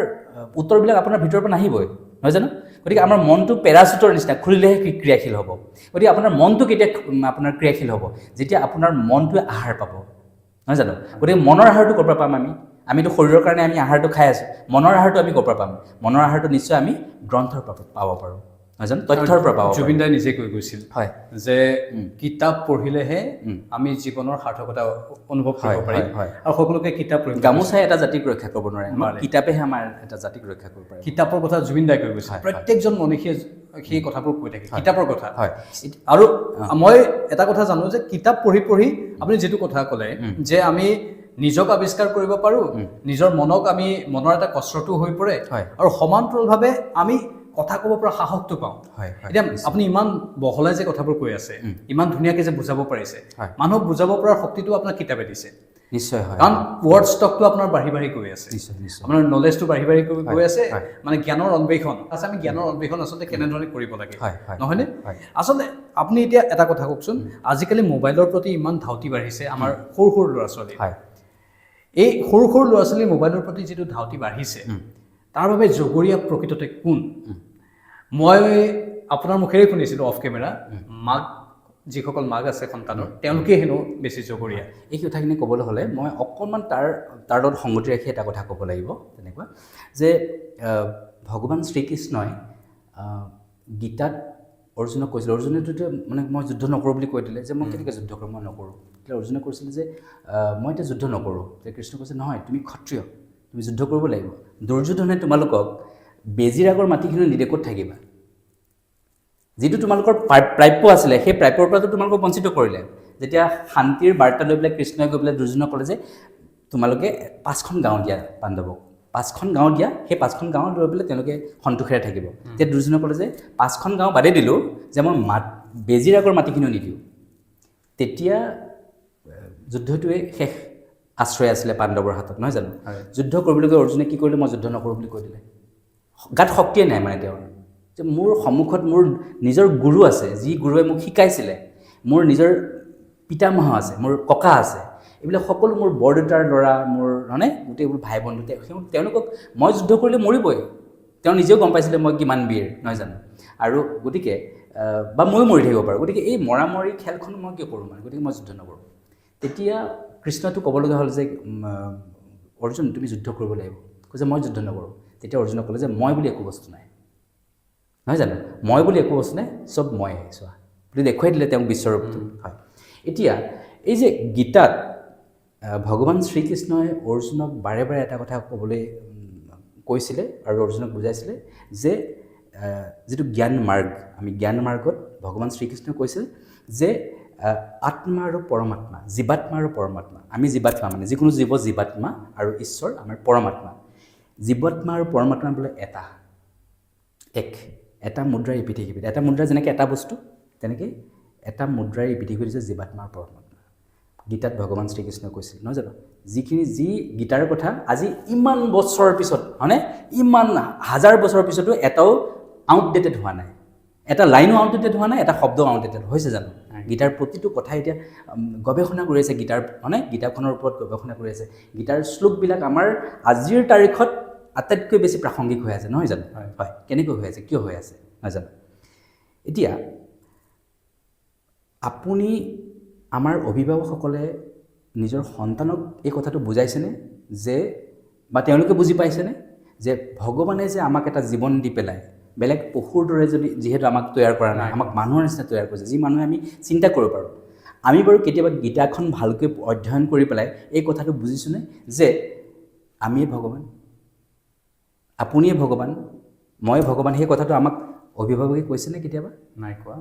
উত্তৰবিলাক আপোনাৰ ভিতৰৰ পৰা নাহিবই নহয় জানো গতিকে আমাৰ মনটো পেৰাচুটৰ নিচিনা খুলিলেহে ক্ৰিয়াশীল হ'ব গতিকে আপোনাৰ মনটো কেতিয়া আপোনাৰ ক্ৰিয়াশীল হ'ব যেতিয়া আপোনাৰ মনটোৱে আহাৰ পাব নহয় জানো গতিকে মনৰ আহাৰটো ক'ৰ পৰা পাম আমিতো শৰীৰৰ কাৰণে আমি আহাৰটো খাই আছোঁ মনৰ আহাৰটো আমি ক'ৰ পৰা পাম মনৰ আহাৰটো নিশ্চয় আমি গ্ৰন্থৰ পৰা পাব পাৰোঁ নহয় জানো তথ্যৰ পৰা পাব জুবিন দাই নিজে কৈ গৈছিল হয় যে কিতাপ পঢ়িলেহে আমি জীৱনৰ সাৰ্থকতা অনুভৱ কৰিব পাৰিম আৰু সকলোকে কিতাপ পঢ়িব গামোচাই এটা জাতিক ৰক্ষা কৰিব নোৱাৰে কিতাপেহে আমাৰ এটা জাতিক ৰক্ষা কৰিব পাৰে কিতাপৰ কথা জুবিন দাই কৈ গৈছিল প্ৰত্যেকজন মনীষীয়ে সেই কথাবোৰ কৈ থাকে কিতাপৰ কথা আৰু মই এটা কথা জানো যে কিতাপ পঢ়ি আপুনি যিটো কথা ক'লে যে আমি নিজক আৱিষ্কাৰ কৰিব পাৰোঁ নিজৰ মনৰ এটা কচৰতো হৈ পৰে আৰু সমান্তৰালভাৱে আমি কথা ক'ব পৰা সাহসটো পাওঁ এতিয়া আপুনি ইমান বহলাই যে কথাবোৰ কৈ আছে ইমান ধুনীয়াকৈ যে বুজাব পাৰিছে মানুহক বুজাব পৰাৰ শক্তিটো আপোনাক কিতাপে দিছে নিশ্চয় হয় কাৰণ ৱৰ্ড ষ্টকটো আপোনাৰ বাঢ়ি গৈ আছে আপোনাৰ নলেজটো বাঢ়ি গৈ আছে মানে জ্ঞানৰ অন্বেষণ আমি জ্ঞানৰ অন্বেষণ আচলতে কেনেধৰণে কৰিব লাগে নহয়নে আচলতে আপুনি এতিয়া এটা কথা কওকচোন আজিকালি মোবাইলৰ প্ৰতি ইমান ধাউতি বাঢ়িছে আমাৰ সৰু ল'ৰা ছোৱালী এই সৰু ল'ৰা ছোৱালী মোবাইলৰ প্ৰতি যিটো ধাউতি বাঢ়িছে তাৰ বাবে জগৰীয়া প্ৰকৃততে কোন মই আপোনাৰ মুখেৰে শুনিছিলোঁ অফ কেমেৰা যিসকল মাক আছে সন্তানৰ তেওঁলোকে হেনো বেছি জগৰীয়া এই কথাখিনি ক'বলৈ হ'লে মই অকণমান তাৰ লগত সংগতি ৰাখি এটা কথা ক'ব লাগিব তেনেকুৱা যে ভগৱান শ্ৰীকৃষ্ণই গীতাত অৰ্জুনক কৈছিলে অৰ্জুনেতো মানে মই যুদ্ধ নকৰোঁ বুলি কৈ দিলে যে মই কেনেকৈ যুদ্ধ কৰোঁ মই নকৰোঁ তেতিয়া অৰ্জুনে কৈছিলে যে মই এতিয়া যুদ্ধ নকৰোঁ যে কৃষ্ণ কৈছে নহয় তুমি ক্ষত্ৰিয় তুমি যুদ্ধ কৰিব লাগিব দুৰ্যোধনে তোমালোকক বেজীৰ আগৰ মাটিখিনি নিদিয়ে ক'ত থাকিবা যিটো তোমালোকৰ প্ৰাপ্য আছিলে সেই প্ৰাপ্যৰ পৰাতো তোমালোকক বঞ্চিত কৰিলে যেতিয়া শান্তিৰ বাৰ্তা লৈ পেলাই কৃষ্ণই গৈ পেলাই দুৰ্যোধনক ক'লে যে তোমালোকে 5খন গাঁও দিয়া পাণ্ডৱক 5খন গাঁও দিয়া সেই 5খন গাঁৱত লৈ পেলাই তেওঁলোকে সন্তোষেৰে থাকিব তেতিয়া দুৰ্যোধনে ক'লে যে 5খন গাঁও বাদেই দিলোঁ যে মই বেজীৰ আগৰ মাটিখিনিও নিদিওঁ তেতিয়া যুদ্ধটোৱে শেষ আশ্ৰয় আছিলে পাণ্ডৱৰ হাতত নহয় জানো যুদ্ধ কৰিবলৈ গৈ অৰ্জুনে কি কৰিলে মই যুদ্ধ নকৰোঁ বুলি কৈ দিলে গাত শক্তিয়ে নাই মানে তেওঁৰ যে মোৰ সন্মুখত মোৰ নিজৰ গুৰু আছে যি গুৰুৱে মোক শিকাইছিলে মোৰ নিজৰ পিতামহ আছে মোৰ ককা আছে এইবিলাক সকলো মোৰ বৰদেউতাৰ ল'ৰা মোৰ হয়নে গোটেইবোৰ ভাই বন্ধু তেওঁলোকক মই যুদ্ধ কৰিলে মৰিবই তেওঁ নিজেও গম পাইছিলে মই কিমান বীৰ নহয় জানো আৰু গতিকে বা ময়ো মৰি থাকিব পাৰোঁ গতিকে এই মৰামৰি খেলখন মই কিয় কৰোঁ মানে গতিকে মই যুদ্ধ নকৰোঁ তেতিয়া কৃষ্ণটো ক'ব লগা হ'ল যে অৰ্জুন তুমি যুদ্ধ কৰিব লাগিব কৈছে মই যুদ্ধ নকৰোঁ তেতিয়া অৰ্জুনক ক'লে যে মই বুলি একো বস্তু নাই নহয় জানো মই বুলি একো বস্তু নাই চব মই চোৱা বুলি দেখুৱাই দিলে তেওঁক বিশ্বৰূপটো হয় এতিয়া এই যে গীতাত ভগৱান শ্ৰীকৃষ্ণই অৰ্জুনক বাৰে বাৰে এটা কথা ক'বলৈ কৈছিলে আৰু অৰ্জুনক বুজাইছিলে যে যিটো জ্ঞান মাৰ্গ, আমি জ্ঞান মাৰ্গত ভগৱান শ্ৰীকৃষ্ণই কৈছিল যে আত্মা আৰু পৰমাত্মা, জীৱাত্মা আৰু পৰমাত্মা, আমি জীৱাত্মা মানে যিকোনো জীৱ জীৱাত্মা আৰু ঈশ্বৰ আমাৰ পৰমাত্মা, জীৱাত্মা আৰু পৰমাত্মা বোলে এটা মুদ্ৰাৰ ইপিঠি সিপিঠি, এটা মুদ্ৰা যেনেকৈ এটা বস্তু তেনেকৈ এটা মুদ্ৰাৰ ইপিঠি সিপিঠি হৈছে জীৱাত্মা আৰু পৰমাত্মা। গীতাত ভগৱান শ্ৰীকৃষ্ণই কৈছিল নহয় জানো, যি গীতাৰ কথা আজি ইমান বছৰৰ পিছত হয়নে, ইমান হাজাৰ বছৰৰ পিছতো এটাও আউটডেটেড হোৱা নাই, এটা লাইনো আউটডেটেড হোৱা নাই, এটা শব্দও আউটডেটেড হৈছে জানো। গীতাৰ প্ৰতিটো কথা এতিয়া গৱেষণা কৰি আছে, গীতাৰ মানে গীতাখনৰ ওপৰত গৱেষণা কৰি আছে। গীতাৰ শ্লোকবিলাক আমাৰ আজিৰ তাৰিখত আটাইতকৈ বেছি প্ৰাসংগিক হৈ আছে নহয় জানো। হয়, কেনেকৈ হৈ আছে, কিয় হৈ আছে নহয় জানো। এতিয়া আপুনি আমাৰ অভিভাৱকসকলে নিজৰ সন্তানক এই কথাটো বুজাইছেনে যে, বা তেওঁলোকে বুজি পাইছেনে যে ভগৱানে যে আমাক এটা জীৱন দি পেলাই বেলেগ পশুৰ দৰে যদি যিহেতু আমাক তৈয়াৰ কৰা নাই, আমাক মানুহৰ নিচিনা তৈয়াৰ কৰিছে, যি মানুহে আমি চিন্তা কৰিব পাৰোঁ। আমি বাৰু কেতিয়াবা গীতাখন ভালকৈ অধ্যয়ন কৰি পেলাই এই কথাটো বুজিছোঁনে যে আমিয়ে ভগৱান, আপুনিয়ে ভগৱান, মই ভগৱান, সেই কথাটো আমাক অভিভাৱকে কৈছেনে কেতিয়াবা? নাই কোৱা।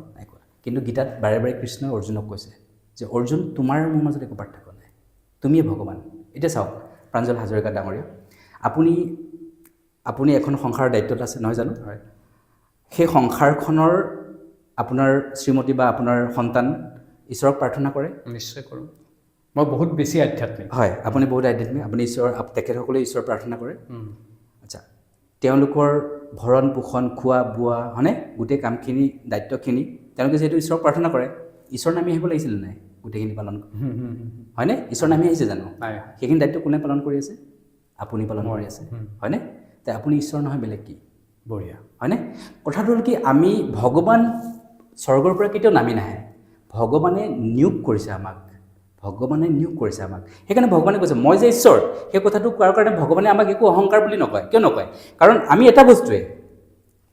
কিন্তু গীতাত বাৰে বাৰে কৃষ্ণই অৰ্জুনক কৈছে যে অৰ্জুন, তোমাৰ মোৰ মাজত একো পাৰ্থক্য নাই, তুমিয়ে ভগৱান। এতিয়া চাওক প্ৰাঞ্জল হাজৰিকা ডাঙৰীয়া, আপুনি এখন সংসাৰৰ দায়িত্বত আছে নহয় জানো। হয়, সেই সংসাৰখনৰ আপোনাৰ শ্ৰীমতী বা আপোনাৰ সন্তান ঈশ্বৰক প্ৰাৰ্থনা কৰে? নিশ্চয় কৰোঁ। মই বহুত বেছি আধ্যাত্মিক। হয়, আপুনি বহুত আধ্যাত্মিক, আপুনি তেখেতসকলে ঈশ্বৰ প্ৰাৰ্থনা কৰে। আচ্ছা, তেওঁলোকৰ ভৰণ পোষণ খোৱা বোৱা হয়নে, গোটেই কামখিনি দায়িত্বখিনি তেওঁলোকে যিহেতু ঈশ্বৰক প্ৰাৰ্থনা কৰে, ঈশ্বৰ নামি আহিব লাগিছিল নাই গোটেইখিনি পালন হয়নে? ঈশ্বৰ নামি আহিছে জানো? সেইখিনি দায়িত্ব কোনে পালন কৰি আছে? আপুনি পালন কৰি আছে হয়নে? তে আপুনি ঈশ্বৰ নহয় বেলেগ কি? বঢ়িয়া হয়নে? কথাটো হ'ল কি, আমি ভগৱান স্বৰ্গৰ পৰা কেতিয়াও নামি নাহে, ভগৱানে নিয়োগ কৰিছে আমাক, সেইকাৰণে ভগৱানে কৈছে মই যে ঈশ্বৰ। সেই কথাটো কোৱাৰ কাৰণে ভগৱানে আমাক একো অহংকাৰ বুলি নকয়। কিয় নকয়? কাৰণ আমি এটা বস্তুৱে,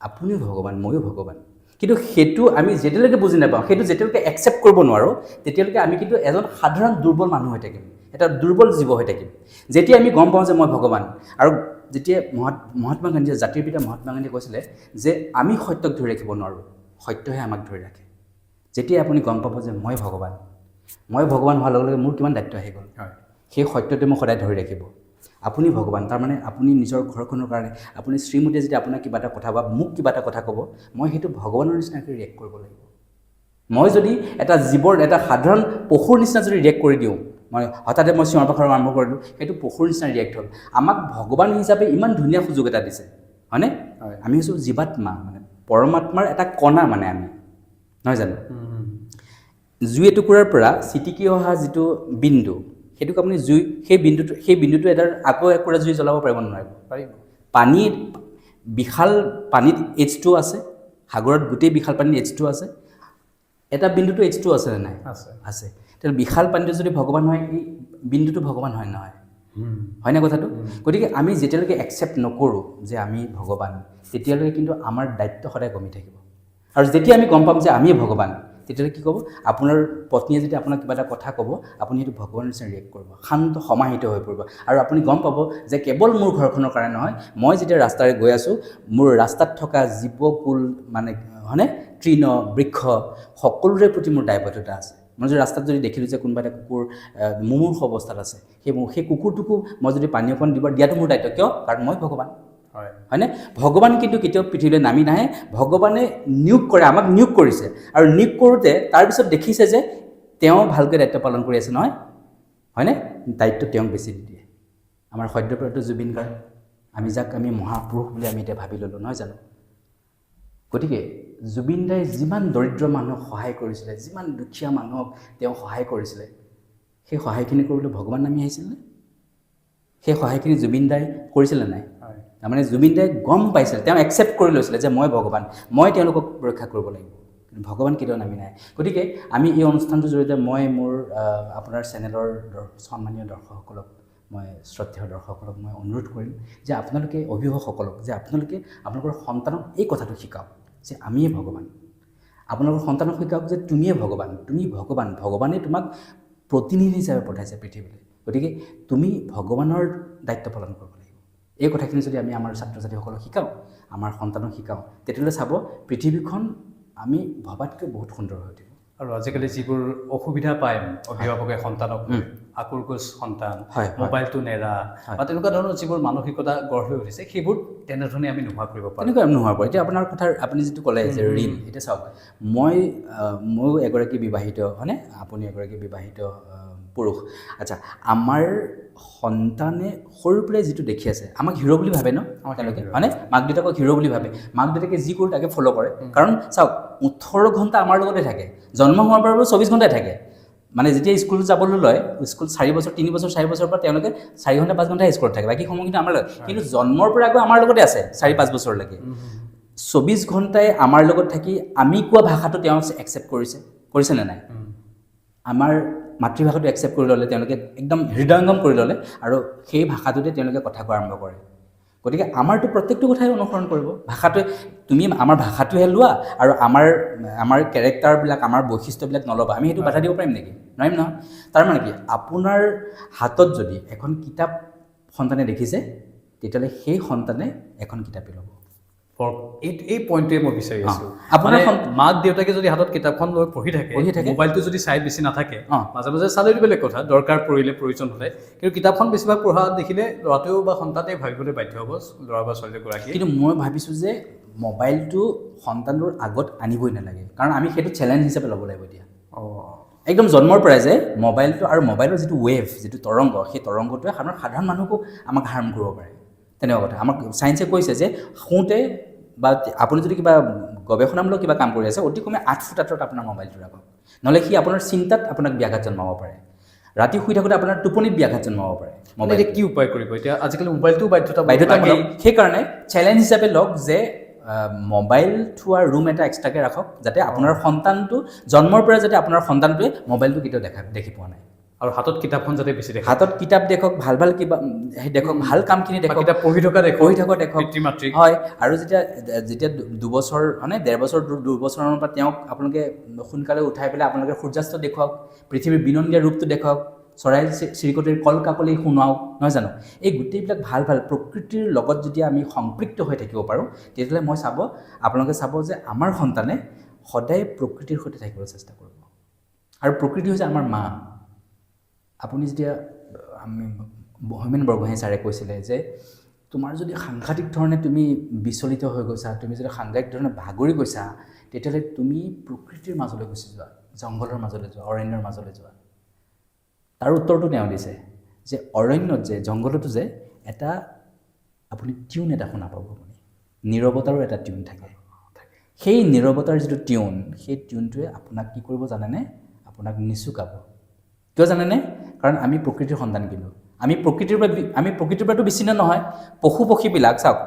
আপুনিও ভগৱান ময়ো ভগৱান। কিন্তু সেইটো আমি যেতিয়ালৈকে বুজি নাপাওঁ, সেইটো যেতিয়ালৈকে একচেপ্ট কৰিব নোৱাৰোঁ, তেতিয়ালৈকে আমি কিন্তু এজন সাধাৰণ দুৰ্বল মানুহ হৈ থাকিম, এটা দুৰ্বল জীৱ হৈ থাকিম। যেতিয়া আমি গম পাওঁ যে মই ভগৱান, আৰু যেতিয়া মহাত্মা গান্ধীয়ে, জাতিৰ পিতা মহাত্মা গান্ধীয়ে কৈছিলে যে আমি সত্যক ধৰি ৰাখিব নোৱাৰোঁ, সত্যহে আমাক ধৰি ৰাখে। যেতিয়া আপুনি গম পাব যে মই ভগৱান হোৱাৰ লগে লগে মোৰ কিমান দায়িত্ব আহি গ'ল, সেই সত্যটোৱে মোক সদায় ধৰি ৰাখিব। আপুনি ভগৱান, তাৰমানে আপুনি নিজৰ ঘৰখনৰ কাৰণে, আপুনি শ্ৰীমতীয়ে যদি আপোনাক কিবা এটা কথা বা মোক কিবা এটা কথা ক'ব, মই সেইটো ভগৱানৰ নিচিনাকৈ ৰিয়েক্ট কৰিব লাগিব। মই যদি এটা জীৱৰ, এটা সাধাৰণ পশুৰ নিচিনা যদি ৰিয়েক্ট কৰি দিওঁ, হঠাতে মই চিঞৰ বাখৰ আৰম্ভ কৰিলোঁ, সেইটো পশুৰ নিচিনা ৰিয়েক্ট হ'ল। আমাক ভগৱান হিচাপে ইমান ধুনীয়া সুযোগ এটা দিছে হয়নে? আমি হৈছোঁ জীৱাত্মা, মানে পৰমাত্মাৰ এটা কণা, মানে আমি নহয় জানো। জুই এটুকুৰাৰ পৰা চিটিকি অহা যিটো বিন্দু, সেইটোক আপুনি সেই বিন্দুটো এটাৰ আকৌ একুৰা জুই জ্বলাব পাৰিব নোৱাৰিব? পাৰিব। বিশাল পানীত H2 আছে, সাগৰত গোটেই বিশাল পানীত H2 আছে, এটা বিন্দুটো H2 আছে নে নাই? আছে। তেতিয়া বিশাল পানীটো যদি ভগৱান হয়, এই বিন্দুটো ভগৱান হয় নহয়? হয়নে কথাটো? গতিকে আমি যেতিয়ালৈকে একচেপ্ট নকৰোঁ যে আমি ভগৱান, তেতিয়ালৈকে কিন্তু আমাৰ দায়িত্ব সদায় কমি থাকিব। আৰু যেতিয়া আমি গম পাম যে আমিয়ে ভগৱান, তেতিয়াহ'লে কি ক'ব? আপোনাৰ পত্নীয়ে যদি আপোনাক কিবা এটা কথা ক'ব, আপুনি সেইটো ভগৱানৰ নিচিনা ৰিয়েক্ট কৰিব, শান্ত সমাহিত হৈ পৰিব। আৰু আপুনি গম পাব যে কেৱল মোৰ ঘৰখনৰ কাৰণে নহয়, মই যেতিয়া ৰাস্তাৰে গৈ আছোঁ, মোৰ ৰাস্তাত থকা জীৱকুল, মানে হয়নে, তৃণ বৃক্ষ সকলোৰে প্ৰতি মোৰ দায়বদ্ধতা আছে। মই যদি ৰাস্তাত যদি দেখিলোঁ যে কোনোবা এটা কুকুৰ মুমূৰ্ষু অৱস্থাত আছে, সেই কুকুৰটোকো মই যদি পানী অকণ দিয়াটো মোৰ দায়িত্ব। কিয়? কাৰণ মই ভগৱান। হয়নে? ভগৱান কিন্তু কেতিয়াও পৃথিৱীলৈ নামি নাহে, ভগৱানে নিয়োগ কৰে, আমাক নিয়োগ কৰিছে, আৰু নিয়োগ কৰোঁতে তাৰপিছত দেখিছে যে তেওঁ ভালকৈ দায়িত্ব পালন কৰি আছে নহয়, হয়নে? দায়িত্ব তেওঁক বেছি নিদিয়ে। আমাৰ সদ্যপ্ৰয়াত জুবিন গাৰ্গ, যাক আমি মহাপুৰুষ বুলি আমি এতিয়া ভাবি ল'লোঁ নহয় জানো। গতিকে জুবিন দাই যিমান দৰিদ্ৰ মানুহক সহায় কৰিছিলে, যিমান দুখীয়া মানুহক তেওঁ সহায় কৰিছিলে, সেই সহায়খিনি কৰিবলৈ ভগৱান নামি আহিছিলনে? সেই সহায়খিনি জুবিন দাই কৰিছিলে নাই? তাৰমানে জুবিন দাই গম পাইছিলে, তেওঁ একচেপ্ট কৰি লৈছিলে যে মই ভগৱান, মই তেওঁলোকক ৰক্ষা কৰিব লাগিব। কিন্তু ভগৱান কেতিয়াও নামি নাই। গতিকে আমি এই অনুষ্ঠানটোৰ জৰিয়তে মই মোৰ আপোনাৰ চেনেলৰ সন্মানীয় দৰ্শকসকলক, মই শ্ৰদ্ধেয় দৰ্শকসকলক মই অনুৰোধ কৰিম যে আপোনালোকে, অভিভাৱকসকলক, যে আপোনালোকে আপোনালোকৰ সন্তানক এই কথাটো শিকাওক যে আমিয়ে ভগৱান। আপোনালোকৰ সন্তানক শিকাওক যে তুমিয়ে ভগৱান, তুমি ভগৱান, ভগৱানে তোমাক প্ৰতিনিধি হিচাপে পঠাইছে পৃথিৱীলৈ। গতিকে তুমি ভগৱানৰ দায়িত্ব পালন কৰিব লাগিব। এই কথাখিনি যদি আমি আমাৰ ছাত্ৰ ছাত্ৰীসকলক শিকাওঁ, আমাৰ সন্তানক শিকাওঁ, তেতিয়াহ'লে চাব পৃথিৱীখন আমি ভবাতকৈ বহুত সুন্দৰ হৈ উঠিব। আৰু আজিকালি যিবোৰ অসুবিধা পায় অভিভাৱকে সন্তানক আকুৰগোজ সন্তান, মোবাইলটো নেৰা বা তেনেকুৱা ধৰণৰ যিবোৰ মানসিকতা গঢ় লৈ উঠিছে সেইবোৰ তেনেধৰণে আমি নোহোৱা কৰিব পাৰোঁ। তেনেকুৱা নোহোৱাৰ পৰা এতিয়া আপোনাৰ কথা আপুনি যিটো ক'লে যে ঋণ, এতিয়া চাওক ময়ো এগৰাকী বিবাহিত হয়নে, আপুনি এগৰাকী বিবাহিত পুৰুষ। আচ্ছা, আমাৰ সন্তানে সৰুৰ পৰাই যিটো দেখি আছে আমাক হিৰ' বুলি ভাবে ন তেওঁলোকে হয়নে, মাক দেউতাকক হিৰ' বুলি ভাবে, মাক দেউতাকে যি কৰোঁ তাকে ফ'ল' কৰে। কাৰণ চাওক 18 ঘণ্টা আমাৰ লগতে থাকে, জন্ম হোৱাৰ পৰা 24 ঘণ্টাই থাকে। মানে যেতিয়া স্কুল যাবলৈ লয়, স্কুল 4 বছৰ 3 বছৰ 4 বছৰৰ পৰা তেওঁলোকে 4 ঘণ্টা 5 ঘণ্টা স্কুলত থাকে, বাকী সময়খিনি আমাৰ লগত। কিন্তু জন্মৰ পৰা আকৌ আমাৰ লগতে আছে 4-5 বছৰলৈকে। 24 ঘণ্টাই আমাৰ লগত থাকি আমি কোৱা ভাষাটো তেওঁ একচেপ্ট কৰিছেনে নাই? আমাৰ মাতৃভাষাটো একচেপ্ট কৰি ল'লে, তেওঁলোকে একদম হৃদয়ংগম কৰি ল'লে আৰু সেই ভাষাটোতে তেওঁলোকে কথা কোৱা আৰম্ভ কৰে। গতিকে আমাৰতো প্ৰত্যেকটো কথাই অনুসৰণ কৰিব ভাষাটোৱে। তুমি আমাৰ ভাষাটোহে লোৱা আৰু আমাৰ কেৰেক্টাৰবিলাক, আমাৰ বৈশিষ্ট্যবিলাক নল'বা, আমি সেইটো বাধা দিব পাৰিম নেকি? নোৱাৰিম নহয়। তাৰমানে কি, আপোনাৰ হাতত যদি এখন কিতাপ সন্তানে দেখিছে, তেতিয়াহ'লে সেই সন্তানে এখন কিতাপেই ল'ব। এই পইণ্টটোৱে মই বিচাৰি আছোঁ। আপোনাৰ মাক দেউতাকে যদি হাতত কিতাপখন লৈ পঢ়ি থাকে, মোবাইলটো যদি চাই বেছি নাথাকে, মাজে মাজে চালে বেলেগ কথা, দৰকাৰ পৰিলে প্ৰয়োজন হ'লে, কিন্তু কিতাপখন বেছিভাগ পঢ়া দেখিলে ল'ৰাটোৱেও বা সন্তানে ভাবিবলৈ বাধ্য হ'ব, ল'ৰা বা ছোৱালীগৰাকী। কিন্তু মই ভাবিছোঁ যে মোবাইলটো সন্তানটোৰ আগত আনিবই নালাগে, কাৰণ আমি সেইটো চেলেঞ্জ হিচাপে ল'ব লাগিব এতিয়া। একদম জন্মৰ পৰাই যে মোবাইলটো আৰু মোবাইলৰ যিটো ৱেভ, যিটো তৰংগ, সেই তৰংগটোৱে সাধাৰণ মানুহকো আমাক হাৰ্ম কৰিব পাৰে। তেনেকুৱা কথা। আমাক চায়েন্সে কৈছে যে শুওঁতে বা আপুনি যদি কিবা গৱেষণামূলক কিবা কাম কৰি আছে, অতি কমে 8 ফুট আঁতৰত আপোনাৰ মোবাইলটো ৰাখক, নহ'লে সি আপোনাৰ চিন্তাত আপোনাক ব্যাঘাত জন্মাব পাৰে। ৰাতি শুই থাকোঁতে আপোনাৰ টোপনিত ব্যাঘাত জন্মাব পাৰে। মোবাইলে কি উপায় কৰিব এতিয়া? আজিকালি মোবাইলটো বাধ্যতামূলক। সেইকাৰণে চেলেঞ্জ হিচাপে লওক যে মোবাইল থোৱা ৰুম এটা এক্সট্ৰাকৈ ৰাখক, যাতে আপোনাৰ সন্তানটো জন্মৰ পৰা যাতে আপোনাৰ সন্তানটোৱে মোবাইলটো কেতিয়াও দেখি পোৱা নাই। আৰু হাতত কিতাপখন যাতে বেছি দেখে, হাতত কিতাপ দেখক, ভাল কিবা দেখক, ভাল কামখিনি দেখক, কিতাপ পঢ়ি থকা দেখক পিতৃ মাতৃক। হয়, আৰু যেতিয়া 2 বছৰ মানে 1.5 বছৰ 2 বছৰৰ পৰা তেওঁক আপোনালোকে সোনকালে উঠাই পেলাই আপোনালোকে সূৰ্যাস্ত দেখুৱাওক, পৃথিৱীৰ বিনন্দীয়া ৰূপটো দেখুৱাওক, চৰাই চিৰিকটিৰ কল কাকলি শুনাওক, নহয় জানো? এই গোটেইবিলাক ভাল প্ৰকৃতিৰ লগত যদি আমি সম্পৃক্ত হৈ থাকিব পাৰোঁ, তেতিয়াহ'লে আপোনালোকে চাব যে আমাৰ সন্তানে সদায় প্ৰকৃতিৰ সৈতে থাকিবলৈ চেষ্টা কৰিব। আৰু প্ৰকৃতি হৈছে আমাৰ মা। আপুনি যেতিয়া হোমেন বৰগোহাঁই ছাৰে কৈছিলে যে তোমাৰ যদি সাংঘাতিক ধৰণে তুমি বিচলিত হৈ গৈছা, তুমি যদি সাংঘাতিক ধৰণে ভাগৰি গৈছা, তেতিয়াহ'লে তুমি প্ৰকৃতিৰ মাজলৈ গুচি যোৱা, জংঘলৰ মাজলৈ যোৱা, অৰণ্যৰ মাজলৈ যোৱা। তাৰ উত্তৰটো তেওঁ দিছে যে অৰণ্যত যে, জংঘলতো যে এটা আপুনি টিউন এটা শুনা পাব, আপুনি নীৰৱতাৰো এটা টিউন থাকে। সেই নীৰৱতাৰ যিটো টিউন, সেই টিউনটোৱে আপোনাক কি কৰিব জানেনে? আপোনাক নিচুকাব। কিয় জানেনে? কাৰণ আমি প্ৰকৃতিৰ সন্তান। কিন্তু আমি প্ৰকৃতিৰ পৰাতো বিচ্ছিন্ন নহয়। পশু পক্ষীবিলাক চাওক,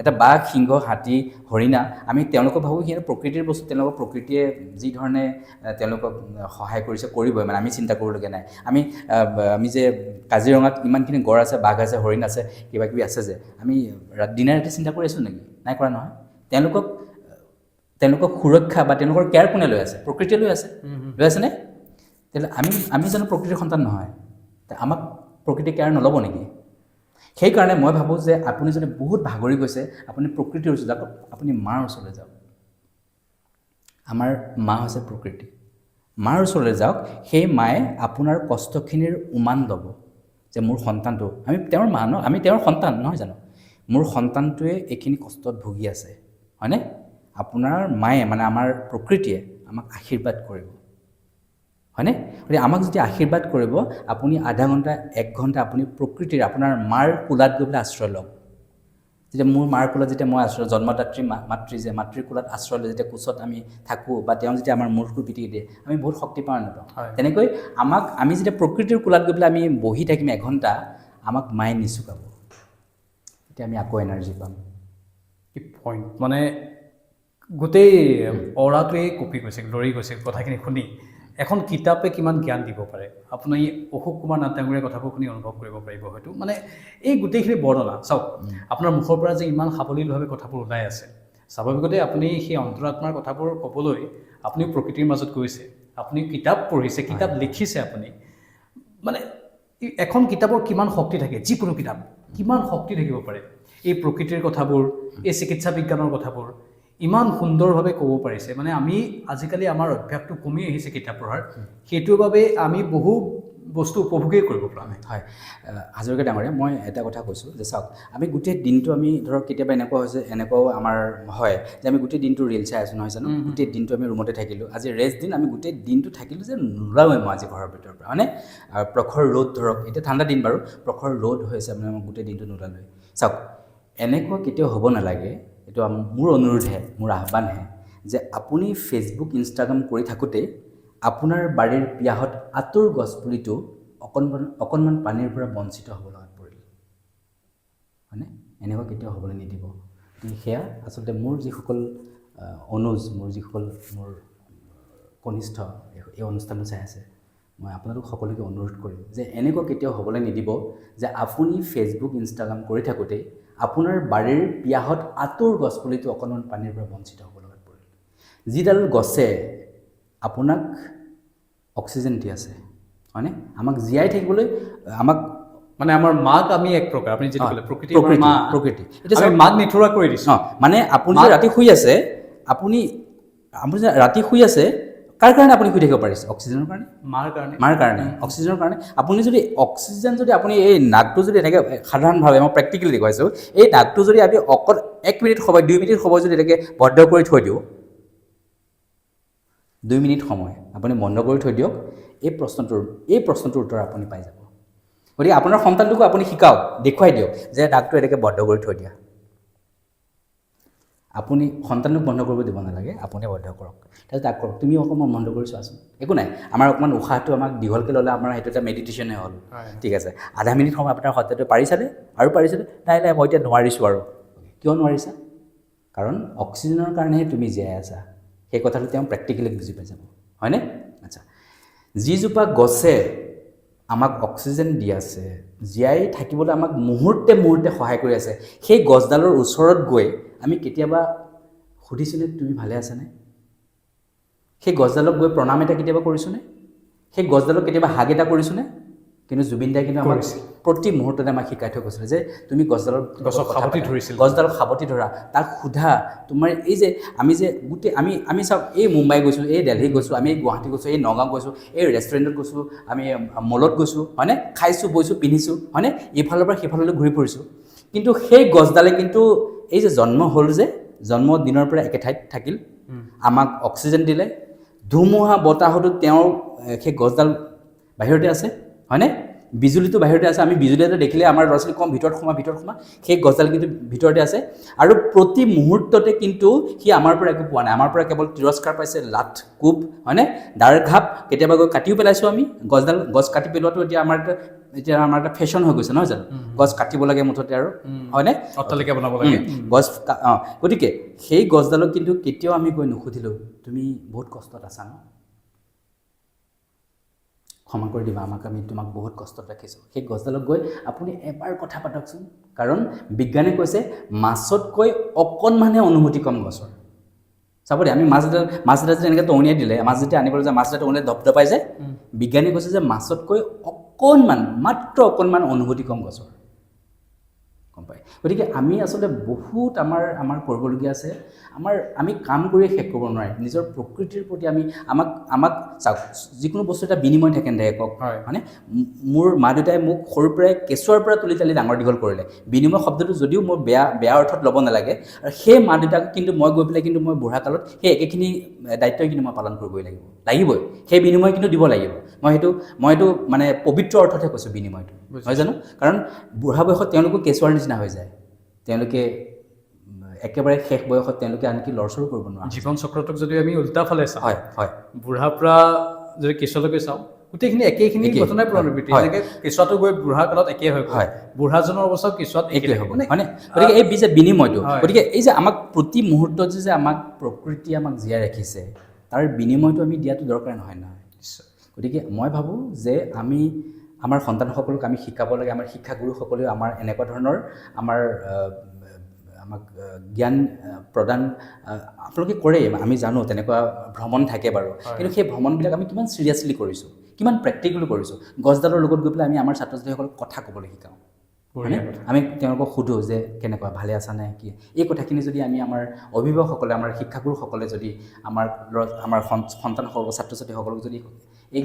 এটা বাঘ, সিংহ, হাতী, হৰিণা, আমি তেওঁলোকক ভাবোঁ সিহঁতে প্ৰকৃতিৰ বস্তু, তেওঁলোকক প্ৰকৃতিয়ে যি ধৰণে তেওঁলোকক সহায় কৰিছে কৰিবই, মানে আমি চিন্তা কৰিবলগীয়া নাই। আমি যে কাজিৰঙাত ইমানখিনি গড় আছে, বাঘ আছে, হৰিণ আছে, কিবা কিবি আছে যে, আমি দিনে ৰাতি চিন্তা কৰি আছোঁ নেকি? নাই কৰা নহয়। তেওঁলোকক সুৰক্ষা বা তেওঁলোকৰ কেয়াৰ কোনে লৈ আছে? প্ৰকৃতিয়ে লৈ আছেনে? তেতিয়াহ'লে আমি জানো প্ৰকৃতিৰ সন্তান নহয়? আমাক প্ৰকৃতিয়ে কেয়াৰ নল'ব নেকি? সেইকাৰণে মই ভাবোঁ যে আপুনি যদি বহুত ভাগৰি গৈছে, আপুনি প্ৰকৃতিৰ ওচৰত যাওক, আপুনি মাৰ ওচৰলৈ যাওক। আমাৰ মা হৈছে প্ৰকৃতি। মাৰ ওচৰলৈ যাওক, সেই মায়ে আপোনাৰ কষ্টখিনিৰ উমান ল'ব যে মোৰ সন্তানটো, আমি তেওঁৰ মা ন, আমি তেওঁৰ সন্তান নহয় জানো? মোৰ সন্তানটোৱে এইখিনি কষ্টত ভুগি আছে, হয়নে? আপোনাৰ মায়ে মানে আমাৰ প্ৰকৃতিয়ে আমাক আশীৰ্বাদ কৰিব, হয়নে? গতিকে আমাক যেতিয়া আশীৰ্বাদ কৰিব, আপুনি আধা ঘণ্টা 1 ঘণ্টা আপুনি প্ৰকৃতিৰ আপোনাৰ মাৰ কোলাত গৈ পেলাই আশ্ৰয় লওক। যেতিয়া মোৰ মাৰ কোলাত যেতিয়া মই আশ্ৰয়, জন্মদাত্ৰী মাতৃৰ কোলাত আশ্ৰয় লৈ যেতিয়া কোচত আমি থাকোঁ, বা তেওঁ যেতিয়া আমাৰ মূৰটো পিটিকি দিয়ে, আমি বহুত শক্তি পাওঁ নাপাওঁ? তেনেকৈ আমি যেতিয়া প্ৰকৃতিৰ কোলাত গৈ পেলাই আমি বহি থাকিম 1 ঘণ্টা, আমাক মায়ে নিচুকাব, তেতিয়া আমি আকৌ এনাৰ্জি পাম। কি পইণ্ট! মানে গোটেই অৰাটোৱেই কঁপি গৈছে, লৰি গৈছে কথাখিনি শুনি। এখন কিতাপে কিমান জ্ঞান দিব পাৰে, আপুনি অশোক কুমাৰ নাথ ডাঙৰীয়াৰ কথাবোৰ শুনি অনুভৱ কৰিব পাৰিব হয়তো। মানে এই গোটেইখিনি বৰ্ণনা চাওক, আপোনাৰ মুখৰ পৰা যে ইমান সাৱলীলভাৱে কথাবোৰ ওলাই আছে, স্বাভাৱিকতে আপুনি সেই অন্তৰাত্মাৰ কথাবোৰ ক'বলৈ আপুনি প্ৰকৃতিৰ মাজত গৈছে, আপুনি কিতাপ পঢ়িছে, কিতাপ লিখিছে আপুনি। মানে এখন কিতাপৰ কিমান শক্তি থাকে, যিকোনো কিতাপ কিমান শক্তি থাকিব পাৰে। এই প্ৰকৃতিৰ কথাবোৰ, এই চিকিৎসা বিজ্ঞানৰ কথাবোৰ ইমান সুন্দৰভাৱে ক'ব পাৰিছে। মানে আমি আজিকালি আমাৰ অভ্যাসটো কমি আহিছে কিতাপ পঢ়াৰ, সেইটোৰ বাবে আমি বহু বস্তু উপভোগেই কৰিব পৰা নাই। হয়, হাজৰিকা ডাঙৰীয়া, মই এটা কথা কৈছোঁ যে চাওক, আমি গোটেই দিনটো আমি ধৰক কেতিয়াবা এনেকুৱা হৈছে, এনেকুৱাও আমাৰ হয় যে আমি গোটেই দিনটো ৰিল চাই আছোঁ নহয় জানো, গোটেই দিনটো আমি ৰুমতে থাকিলোঁ, আজি ৰেষ্ট দিন, আমি গোটেই দিনটো থাকিলোঁ যে নোলাওঁৱে মই আজি ঘৰৰ ভিতৰৰ পৰা, হয়নে? আৰু প্ৰখৰ ৰ'দ, ধৰক এতিয়া ঠাণ্ডা দিন বাৰু, প্ৰখৰ ৰ'দ হৈছে মানে মই গোটেই দিনটো নোলালোৱে। চাওক, এনেকুৱা কেতিয়াও হ'ব নালাগে। এইটো মোৰ অনুৰোধহে, মোৰ আহ্বানহে যে আপুনি ফেচবুক ইনষ্টাগ্ৰাম কৰি থাকোঁতে আপোনাৰ বাৰীৰ পিয়াহত আঁতৰ গছপুলিটো অকণমান পানীৰ পৰা বঞ্চিত হ'ব লগাত পৰিল, হয়নে? এনেকুৱা কেতিয়াও হ'বলৈ নিদিব। সেয়া আচলতে মোৰ যিসকল অনুজ, মোৰ যিসকল মোৰ কনিষ্ঠ এই অনুষ্ঠানটো চাই আছে, মই আপোনালোক সকলোকে অনুৰোধ কৰিম যে এনেকুৱা কেতিয়াও হ'বলৈ নিদিব যে আপুনি ফেচবুক ইনষ্টাগ্ৰাম কৰি থাকোঁতে আপোনাৰ বাৰীৰ পিয়াহত আঁতৰ গছপুলিটো অকণমান পানীৰ পৰা বঞ্চিত হ'ব লগাত পৰিল। যিডাল গছে আপোনাক অক্সিজেন দি আছে, হয়নে? আমাক জীয়াই থাকিবলৈ, আমাক মানে আমাৰ মাক আমি এক প্ৰকাৰ, আপুনি যিটো ক'লে প্ৰকৃতি, এতিয়া আমি মাক নিথৰুৱা কৰি দিছোঁ। মানে আপুনি যে ৰাতি শুই আছে, আপুনি যে ৰাতি শুই আছে, কাৰ কাৰণে আপুনি শুই থাকিব পাৰিছে? অক্সিজেনৰ কাৰণে, মাৰ কাৰণে, অক্সিজেনৰ কাৰণে। আপুনি যদি অক্সিজেন যদি আপুনি এই নাকটো যদি এনেকৈ সাধাৰণভাৱে মই প্ৰেক্টিকেলি দেখুৱাইছোঁ, এই নাকটো যদি আমি অকল 1 মিনিট সময় 2 মিনিট সময় যদি এনেকৈ বন্ধ কৰি থৈ দিওঁ, 2 মিনিট সময় আপুনি বন্ধ কৰি থৈ দিয়ক, এই প্ৰশ্নটোৰ উত্তৰ আপুনি পাই যাব। গতিকে আপোনাৰ সন্তানটোকো আপুনি শিকাওক, দেখুৱাই দিয়ক যে নাকটো এনেকৈ বন্ধ কৰি থৈ দিয়া। আপুনি সন্তানটোক বন্ধ কৰিব দিব নালাগে, আপুনি বন্ধ কৰক। তাৰপিছত তাক কৰক, তুমি অকণমান বন্ধ কৰি চোৱাচোন, একো নাই, আমাৰ অকণমান উশাহটো আমাক দীঘলকৈ ল'লে আমাৰ সেইটো এটা মেডিটেশ্যনে হ'ল, ঠিক আছে। আধা মিনিট সময় আপোনাৰ সত্যাটো পাৰিছানে? আৰু পাৰিছানে? নাই মই এতিয়া নোৱাৰিছোঁ। আৰু কিয় নোৱাৰিছা? কাৰণ অক্সিজেনৰ কাৰণেহে তুমি জীয়াই আছা। সেই কথাটো তেওঁ প্ৰেক্টিকেলি বুজি পাই যাব, হয়নে? আচ্ছা, যিজোপা গছে আমাক অক্সিজেন দি আছে, জীয়াই থাকিবলৈ আমাক মুহূৰ্তে সহায় কৰি আছে, সেই গছডালৰ ওচৰত গৈ আমি কেতিয়াবা সুধিছোঁনে তুমি ভালে আছানে? সেই গছডালক গৈ প্ৰণাম এটা কেতিয়াবা কৰিছোঁনে? সেই গছডালক কেতিয়াবা হাগ এটা কৰিছোঁনে? কিন্তু জুবিন দাই কিন্তু আমাক প্ৰতি মুহূৰ্ততে আমাক শিকাই থৈ গৈছিলে যে তুমি গছডালক সাৱটি ধৰা, তাক সোধা তোমাৰ এই যে আমি যে গোটেই আমি চাওক, এই মুম্বাই গৈছোঁ, এই দিল্লী গৈছোঁ, আমি এই গুৱাহাটী গৈছোঁ, এই নগাঁও গৈছোঁ, এই ৰেষ্টুৰেণ্টত গৈছোঁ, আমি মলত গৈছোঁ, হয়নে? খাইছোঁ, বৈছোঁ, পিন্ধিছোঁ, হয়নে? ইফালৰ পৰা সিফাললৈ ঘূৰি ফুৰিছোঁ। কিন্তু সেই গছডালে কিন্তু এই যে জন্ম হ'ল, যে জন্ম দিনৰ পৰা একে ঠাইত থাকিল, আমাক অক্সিজেন দিলে, ধুমুহা বতাহতো তেওঁৰ সেই গছডাল বাহিৰতে আছে, হয়নে? বিজুলীটো বাহিৰতে আছে, আমি বিজুলী এটা দেখিলে আমাৰ ল'ৰা ছোৱালী কম ভিতৰত সোমা, সেই গছডাল কিন্তু ভিতৰতে আছে। আৰু প্ৰতি মুহূৰ্ততে কিন্তু সি আমাৰ পৰা একো পোৱা নাই, আমাৰ পৰা কেৱল তিৰস্কাৰ পাইছে, লাট কোব, হয়নে? দাৰ ঘাপ, কেতিয়াবা গৈ কাটিও পেলাইছোঁ আমি। গছ কাটি পেলোৱাটো এতিয়া আমাৰ এটা ফেশ্বন হৈ গৈছে, নহয় জানো? গছ কাটিব লাগে মুঠতে, আৰু হয়নে? অট্টালিকা বনাব লাগে গছ। গতিকে সেই গছডালক কিন্তু কেতিয়াও আমি গৈ নুসুধিলোঁ তুমি বহুত কষ্টত আছা ন? ক্ষমা কৰি দিবা আমাক, আমি তোমাক বহুত কষ্টত ৰাখিছোঁ। সেই গছডালক গৈ আপুনি এবাৰ কথা পাতকচোন, কাৰণ বিজ্ঞানে কৈছে মাছতকৈ অকণমানহে অনুভূতি কম গছৰ। চাব দেই, আমি মাছ এটা যদি এনেকৈ টঙনিয়াই দিলে, মাছ যেতিয়া আনিবলৈ যায়, মাছ এটা টঙনিয়াই ধপধপাই যায়, বিজ্ঞানে কৈছে যে মাছতকৈ মাত্ৰ অকণমান অনুভূতি কম গছৰ, গম পায়? গতিকে আমি আচলতে বহুত আমাৰ কৰিবলগীয়া আছে। আমি কাম কৰিয়ে শেষ কৰিব নোৱাৰিম। নিজৰ প্ৰকৃতিৰ প্ৰতি আমাক চাওক, যিকোনো বস্তু এটা বিনিময় থাকে নেথাকে কওক, মানে মোৰ মা দেউতাই মোক সৰুৰ পৰাই কেঁচুৱাৰ পৰা তুলি তালি ডাঙৰ দীঘল কৰিলে। বিনিময় শব্দটো যদিও মোৰ বেয়া অৰ্থত ল'ব নালাগে, আৰু সেই মা দেউতাক কিন্তু মই গৈ পেলাই কিন্তু মই বুঢ়া কালত সেই একেখিনি দায়িত্বই কিন্তু মই পালন কৰিবই লাগিবই। সেই বিনিময় কিন্তু দিব লাগিব। মই এইটো মানে পবিত্ৰ অৰ্থতহে কৈছোঁ বিনিময়টো, নহয় জানো? কাৰণ বুঢ়া বয়সত তেওঁলোকো কেঁচুৱাৰ নিচিনা হৈ যায়, তেওঁলোকে একেবাৰে শেষ বয়সত তেওঁলোকে আনকি লৰচৰো কৰিব নোৱাৰে। জীৱন চক্ৰটোক যদি আমি উল্টা ফালে চাওঁ, হয়, বুঢ়াৰ পৰা যদি কেঁচুৱালৈকে চাওঁ, গোটেইখিনি একেখিনি ঘটনাই পুনৰাবৃত্তি। যেনেকৈ কেঁচুৱাটো গৈ বুঢ়া কালত একেই হৈ গ'ল, বুঢ়াজনৰ অৱস্থাও কেঁচুৱাত একেই হ'ব, হয়নে? গতিকে এই যে বিনিময়টো, গতিকে এই যে আমাক প্ৰতি মুহূৰ্তত যে আমাক প্ৰকৃতিয়ে আমাক জীয়াই ৰাখিছে, তাৰ বিনিময়টো আমি দিয়াটো দৰকাৰ নহয়। গতিকে মই ভাবোঁ যে আমাৰ সন্তানসকলক আমি শিকাব লাগে, আমাৰ শিক্ষাগুৰুসকলেও আমাৰ এনেকুৱা ধৰণৰ আমাক জ্ঞান প্ৰদান আপোনালোকে কৰে, আমি জানো তেনেকুৱা ভ্ৰমণ থাকে বাৰু, কিন্তু সেই ভ্ৰমণবিলাক আমি কিমান চিৰিয়াছলি কৰিছোঁ, কিমান প্ৰেক্টিকেলি কৰিছোঁ। গছডালৰ লগত গৈ পেলাই আমি আমাৰ ছাত্ৰ ছাত্ৰীসকলক কথা ক'বলৈ শিকাওঁ, হয়নে আমি তেওঁলোকক সোধোঁ যে কেনেকুৱা ভালে আছা নে কি এই কথাখিনি যদি আমি আমাৰ অভিভাৱকসকলে আমাৰ শিক্ষাগুৰুসকলে যদি আমাৰ সন্তানসকলক ছাত্ৰ ছাত্ৰীসকলক যদি এই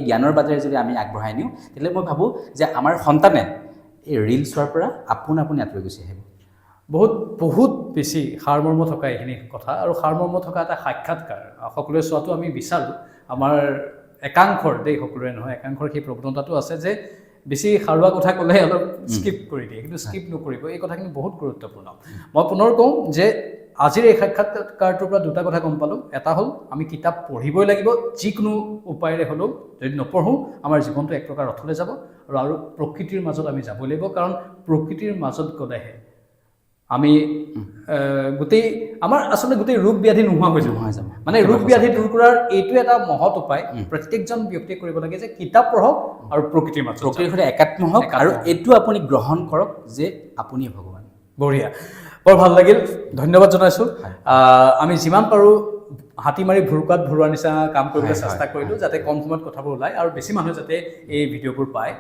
জ্ঞানৰ বাটেৰে যদি আমি আগবঢ়াই নিওঁ তেতিয়াহ'লে মই ভাবোঁ যে আমাৰ সন্তানে এই ৰিল চোৱাৰ পৰা আপোন আঁতৰি গুচি আহিব বহুত বেছি সাৰমৰ্ম থকা এইখিনি কথা আৰু সাৰমৰ্ম থকা এটা সাক্ষাৎকাৰ সকলোৱে চোৱাটো আমি বিচাৰোঁ আমাৰ একাংশৰ সকলোৰে নহয় একাংশৰ সেই প্ৰৱণতাটো আছে যে বেছি সাৰুৱা কথা ক'লে অলপ স্কিপ কৰি দিয়ে কিন্তু স্কিপ নকৰিব এই কথাখিনি বহুত গুৰুত্বপূৰ্ণ মই পুনৰ কওঁ যে আজিৰ এই সাক্ষাৎকাৰটোৰ পৰা দুটা কথা গম পালোঁ এটা হ'ল আমি কিতাপ পঢ়িবই লাগিব যিকোনো উপায়েৰে হ'লেও যদি নপঢ়োঁ আমাৰ জীৱনটো এক প্ৰকাৰ অথলে যাব আৰু প্ৰকৃতিৰ মাজত আমি যাবই লাগিব কাৰণ প্ৰকৃতিৰ মাজত গ'লেহে আমি গোটেই আমাৰ আচলতে গোটেই ৰোগ ব্যাধি নোহোৱা হৈ যাব মানে ৰোগ ব্যাধি দূৰ কৰাৰ এইটো এটা মহৎ উপায় প্ৰত্যেকজন ব্যক্তিয়ে কৰিব লাগে যে কিতাপ পঢ়ক আৰু প্ৰকৃতিৰ মাজত প্ৰকৃতিৰ সৈতে একাত্ম হওক আৰু এইটো আপুনি গ্ৰহণ কৰক যে আপুনিয়ে ভগৱান বঢ়িয়া বৰ ভাল লাগিল ধন্যবাদ জনাইছোঁ আমি যিমান পাৰোঁ হাতী মাৰি ভুৰুকাত ভৰোৱাৰ নিচিনা কাম কৰিবলৈ চেষ্টা কৰিলোঁ যাতে কম সময়ত কথাবোৰ ওলায় আৰু বেছি মানুহে যাতে এই ভিডিঅ'বোৰ পায়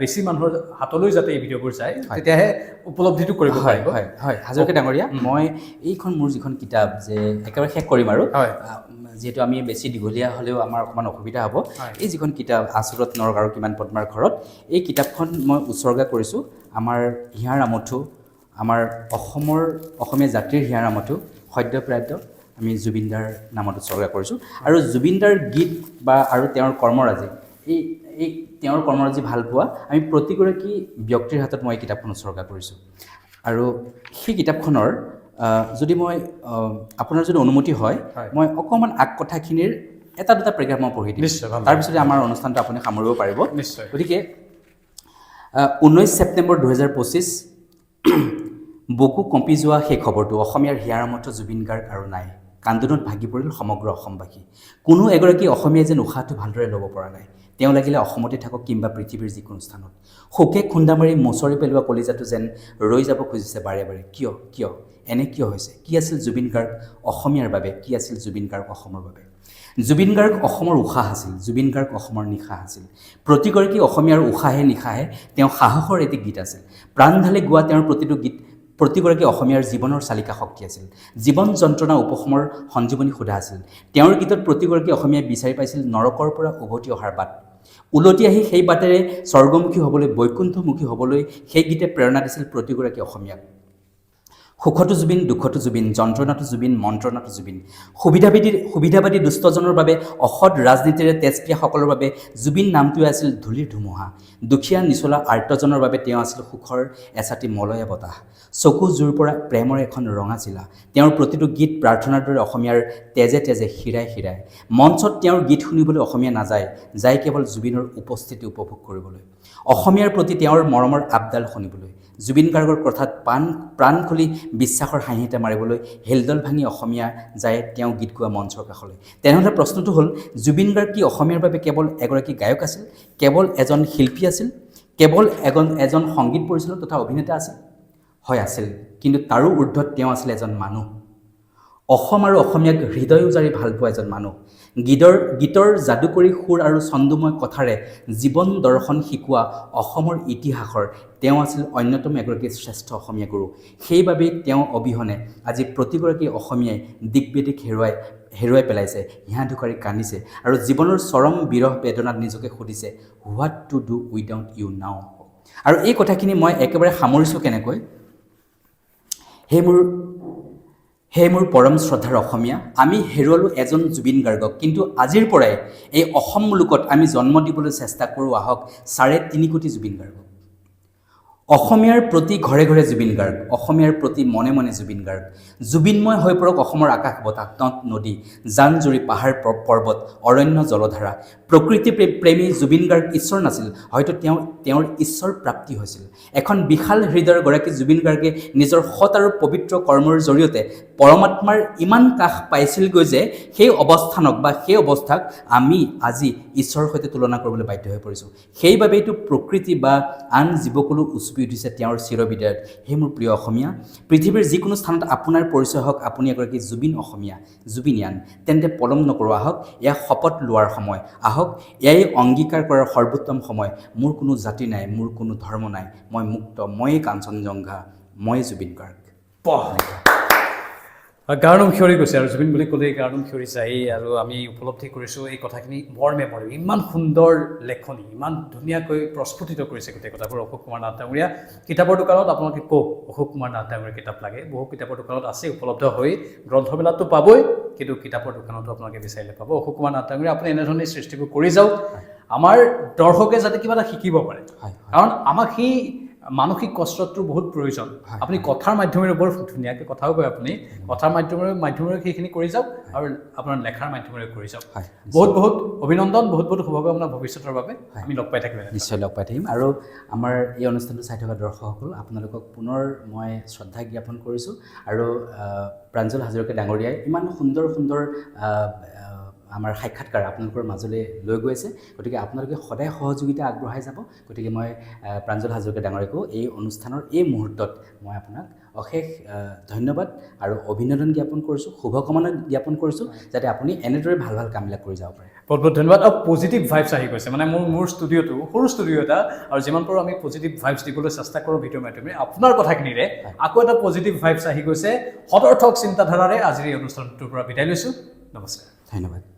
বেছি মানুহৰ হাতলৈ যাতে এই ভিডিঅ'বোৰ যায় তেতিয়াহে উপলব্ধিটো কৰিব পাৰিব হয় হাজৰিকা ডাঙৰীয়া মই এইখন মোৰ যিখন কিতাপ যে একেবাৰে শেষ কৰিম আৰু যিহেতু আমি বেছি দীঘলীয়া হ'লেও আমাৰ অকণমান অসুবিধা হ'ব এই যিখন কিতাপ আচুৰত নৰক আৰু কিমান পদ্মাৰ ঘৰত এই কিতাপখন মই উৎসৰ্গা কৰিছোঁ আমাৰ হিয়াৰ আমঠু আমাৰ অসমীয়া জাতিৰ হিয়াৰ আমঠু সদ্যপ্ৰাপ্ত আমি জুবিনদাৰ নামত উৎসৰ্গা কৰিছোঁ আৰু জুবিনদাৰ গীত বা আৰু তেওঁৰ কৰ্মৰাজি এই তেওঁৰ কৰ্মৰাজি ভাল পোৱা আমি প্ৰতিগৰাকী ব্যক্তিৰ হাতত মই এই কিতাপখন উৎসৰ্গা কৰিছোঁ আৰু সেই কিতাপখনৰ যদি মই আপোনাৰ যদি অনুমতি হয় মই অকণমান আগ কথাখিনিৰ এটা দুটা পেৰেগ্ৰাফ মই পঢ়ি দিম তাৰপিছতে আমাৰ অনুষ্ঠানটো আপুনি সামৰিব পাৰিব নিশ্চয় গতিকে 19 ছেপ্টেম্বৰ 2025 বুকু কঁপি যোৱা সেই খবৰটো অসমীয়াৰ হিয়াৰ আমঠু জুবিন গাৰ্গ আৰু নাই কান্দোনত ভাগি পৰিল সমগ্ৰ অসমবাসী কোনো এগৰাকী অসমীয়াই যেন উশাহটো ভালদৰে ল'ব পৰা নাই তেওঁ লাগিলে অসমতে থাকক কিংবা পৃথিৱীৰ যিকোনো স্থানত শোকে খুন্দা মাৰি মচৰি পেলোৱা কলিজাটো যেন ৰৈ যাব খুজিছে বাৰে বাৰে কিয় এনে কিয় হৈছে কি আছিল জুবিন গাৰ্গ অসমীয়াৰ বাবে কি আছিল জুবিন গাৰ্গ অসমৰ বাবে জুবিন গাৰ্গ অসমৰ উশাহ আছিল জুবিন গাৰ্গ অসমৰ নিশাহ আছিল প্ৰতিগৰাকী অসমীয়াৰ উশাহে নিশাহে তেওঁ সাহসৰ এটি গীত আছিল প্ৰাণ ঢালি গোৱা তেওঁৰ প্ৰতিটো গীত প্ৰতিগৰাকী অসমীয়াৰ জীৱনৰ চালিকা শক্তি আছিল জীৱন যন্ত্ৰণা উপশমৰ সঞ্জীৱনী সোধা আছিল তেওঁৰ গীতত প্ৰতিগৰাকী অসমীয়াই বিচাৰি পাইছিল নৰকৰ পৰা উভতি অহাৰ বাট উলটি আহি সেই বাটেৰে স্বৰ্গমুখী হ'বলৈ বৈকুণ্ঠমুখী হ'বলৈ সেই গীতে প্ৰেৰণা দিছিল প্ৰতিগৰাকী অসমীয়াক সুখতো জুবিন দুখতো জুবিন যন্ত্ৰণাতো জুবিন মন্ত্ৰণাতো জুবিন সুবিধাবাদী দুষ্টজনৰ বাবে অসৎ ৰাজনীতিৰে তেজপিয়াসকলৰ বাবে জুবিন নামটোৱে আছিল ধূলিৰ ধুমুহা দুখীয়া নিচলা আৰ্তজনৰ বাবে তেওঁ আছিল সুখৰ এছাতি মলয়া বতাহ চকু জোৰ পৰা প্ৰেমৰ এখন ৰঙা চিলা তেওঁৰ প্ৰতিটো গীত প্ৰাৰ্থনাৰ দৰে অসমীয়াৰ তেজে তেজে শিৰাই শিৰাই মঞ্চত তেওঁৰ গীত শুনিবলৈ অসমীয়া নাযায় যায় কেৱল জুবিনৰ উপস্থিতি উপভোগ কৰিবলৈ অসমীয়াৰ প্ৰতি তেওঁৰ মৰমৰ আবদাল শুনিবলৈ জুবিন গাৰ্গৰ কথাত প্ৰাণ খুলি বিশ্বাসৰ হাঁহি এটা মাৰিবলৈ হেলদল ভাঙি অসমীয়া যায় তেওঁ গীত গোৱা মঞ্চৰ কাষলৈ তেনেহ'লে প্ৰশ্নটো হ'ল জুবিন গাৰ্গ কি অসমীয়াৰ বাবে কেৱল এগৰাকী গায়ক আছিল কেৱল এজন শিল্পী আছিল কেৱল এজন সংগীত পৰিচালক তথা অভিনেতা আছিল হয় আছিল কিন্তু তাৰো ঊৰ্ধত তেওঁ আছিল এজন মানুহ অসম আৰু অসমীয়াক হৃদয় উজাৰি ভাল পোৱা এজন মানুহ গীতৰ যাদুকৰী সুৰ আৰু ছন্দময় কথাৰে জীৱন দৰ্শন শিকোৱা অসমৰ ইতিহাসৰ তেওঁ আছিল অন্যতম এগৰাকী শ্ৰেষ্ঠ অসমীয়া গুৰু সেইবাবেই তেওঁ অবিহনে আজি প্ৰতিগৰাকী অসমীয়াই দিক বিদিক হেৰুৱাই পেলাইছে হিয়া ধুকাৰি কান্দিছে আৰু জীৱনৰ চৰম বিৰহ বেদনাত নিজকে সুধিছে what to do without you now আৰু এই কথাখিনি মই একেবাৰে সামৰিছোঁ কেনেকৈ হে মোৰ পৰম শ্ৰদ্ধাৰ অসমীয়া আমি হেৰুৱালোঁ এজন জুবিন গাৰ্গক কিন্তু আজিৰ পৰাই এই অসম মুলুকত আমি জন্ম দিবলৈ চেষ্টা কৰোঁ আহক 3.5 কোটি জুবিন গাৰ্গক অসমীয়াৰ প্ৰতি ঘৰে ঘৰে জুবিন গাৰ্গ অসমীয়াৰ প্ৰতি মনে মনে জুবিন গাৰ্গ জুবিনময় হৈ পৰক অসমৰ আকাশ বতাহ নদ নদী জান জুৰি পাহাৰ পৰ্বত অৰণ্য জলধাৰা প্ৰকৃতি প্ৰেমী জুবিন গাৰ্গ ঈশ্বৰ নাছিল হয়তো তেওঁৰ ঈশ্বৰ প্ৰাপ্তি হৈছিল এখন বিশাল হৃদয়ৰ গৰাকী জুবিন গাৰ্গে নিজৰ সৎ আৰু পবিত্ৰ কৰ্মৰ জৰিয়তে পৰমাত্মাৰ ইমান কাষ পাইছিলগৈ যে সেই অৱস্থাক আমি আজি ঈশ্বৰৰ সৈতে তুলনা কৰিবলৈ বাধ্য হৈ পৰিছোঁ সেইবাবেইতো প্ৰকৃতি বা আন জীৱকুলো ফুচকি উঠিছে তেওঁৰ চিৰবিদায়ত। সেই মোৰ প্ৰিয় অসমীয়া, পৃথিৱীৰ যিকোনো স্থানত আপোনাৰ পৰিচয় হওক আপুনি এগৰাকী জুবিন অসমীয়া, জুবিনিয়ান। তেন্তে পলম নকৰোঁ, আহক এয়া শপত লোৱাৰ সময়, আহক এয়াই অংগীকাৰ কৰাৰ সৰ্বোত্তম সময়। মোৰ কোনো জাতি নাই, মোৰ কোনো ধৰ্ম নাই, মই মুক্ত, ময়ে কাঞ্চনজংঘা, মই জুবিন গাৰ্গ। গাৰ নোম শিয়ৰি গৈছে আৰু জুবিন বুলি ক'লেই গাৰ নোম শিয়ৰি যায়। আৰু আমি উপলব্ধি কৰিছোঁ এই কথাখিনি বৰ মেমৰি, ইমান সুন্দৰ লেখনি, ইমান ধুনীয়াকৈ প্ৰস্ফুটিত কৰিছে গোটেই কথাবোৰ অশোক কুমাৰ নাথ ডাঙৰীয়া। কিতাপৰ দোকানত আপোনালোকে কওক অশোক কুমাৰ নাথ ডাঙৰীয়াৰ কিতাপ লাগে, বহু কিতাপৰ দোকানত আছে উপলব্ধ হৈ, গ্ৰন্থমেলাততো পাবই, কিন্তু কিতাপৰ দোকানতো আপোনালোকে বিচাৰিলে পাব। অশোক কুমাৰ নাথ ডাঙৰীয়া, আপুনি এনেধৰণে সৃষ্টিবোৰ কৰি যাওক, আমাৰ দৰ্শকে যাতে কিবা এটা শিকিব পাৰে, কাৰণ আমাক সেই মানসিক কষ্টটো বহুত প্ৰয়োজন। আপুনি কথাৰ মাধ্যমেৰে বৰ ধুনীয়াকৈ কথাও কয়, আপুনি কথাৰ মাধ্যমেৰে সেইখিনি কৰি যাওক আৰু আপোনাৰ লেখাৰ মাধ্যমেৰে কৰি যাওক। বহুত বহুত অভিনন্দন, বহুত বহুত শুভকামনা ভৱিষ্যতৰ বাবে। আমি লগ পাই থাকিম, নিশ্চয় লগ পাই থাকিম। আৰু আমাৰ এই অনুষ্ঠানটো চাই থকা দৰ্শকসকল, আপোনালোকক পুনৰ মই শ্ৰদ্ধা জ্ঞাপন কৰিছোঁ। আৰু প্ৰাঞ্জল হাজৰিকা ডাঙৰীয়াই ইমান সুন্দৰ সুন্দৰ আমাৰ সাক্ষাৎকাৰ আপোনালোকৰ মাজলৈ লৈ গৈ আছে, গতিকে আপোনালোকে সদায় সহযোগিতা আগবঢ়াই যাব। গতিকে মই প্ৰাঞ্জল হাজৰিকা ডাঙৰীয়াকো এই অনুষ্ঠানৰ এই মুহূৰ্তত মই আপোনাক অশেষ ধন্যবাদ আৰু অভিনন্দন জ্ঞাপন কৰিছোঁ, শুভকামনা জ্ঞাপন কৰিছোঁ, যাতে আপুনি এনেদৰে ভাল ভাল কামবিলাক কৰি যাব পাৰে। বহুত বহুত ধন্যবাদ। আৰু পজিটিভ ভাইবছ আহি গৈছে, মানে মোৰ ষ্টুডিঅ'টো সৰু ষ্টুডিঅ' এটা, আৰু যিমান পাৰোঁ আমি পজিটিভ ভাইবছ দিবলৈ চেষ্টা কৰোঁ ভিডিঅ' মাধ্যমেৰে। আপোনাৰ কথাখিনিৰে আকৌ এটা পজিটিভ ভাইবছ আহি গৈছে। সদৰ্থক চিন্তাধাৰাৰে আজিৰ এই অনুষ্ঠানটোৰ পৰা বিদায় লৈছোঁ। নমস্কাৰ, ধন্যবাদ।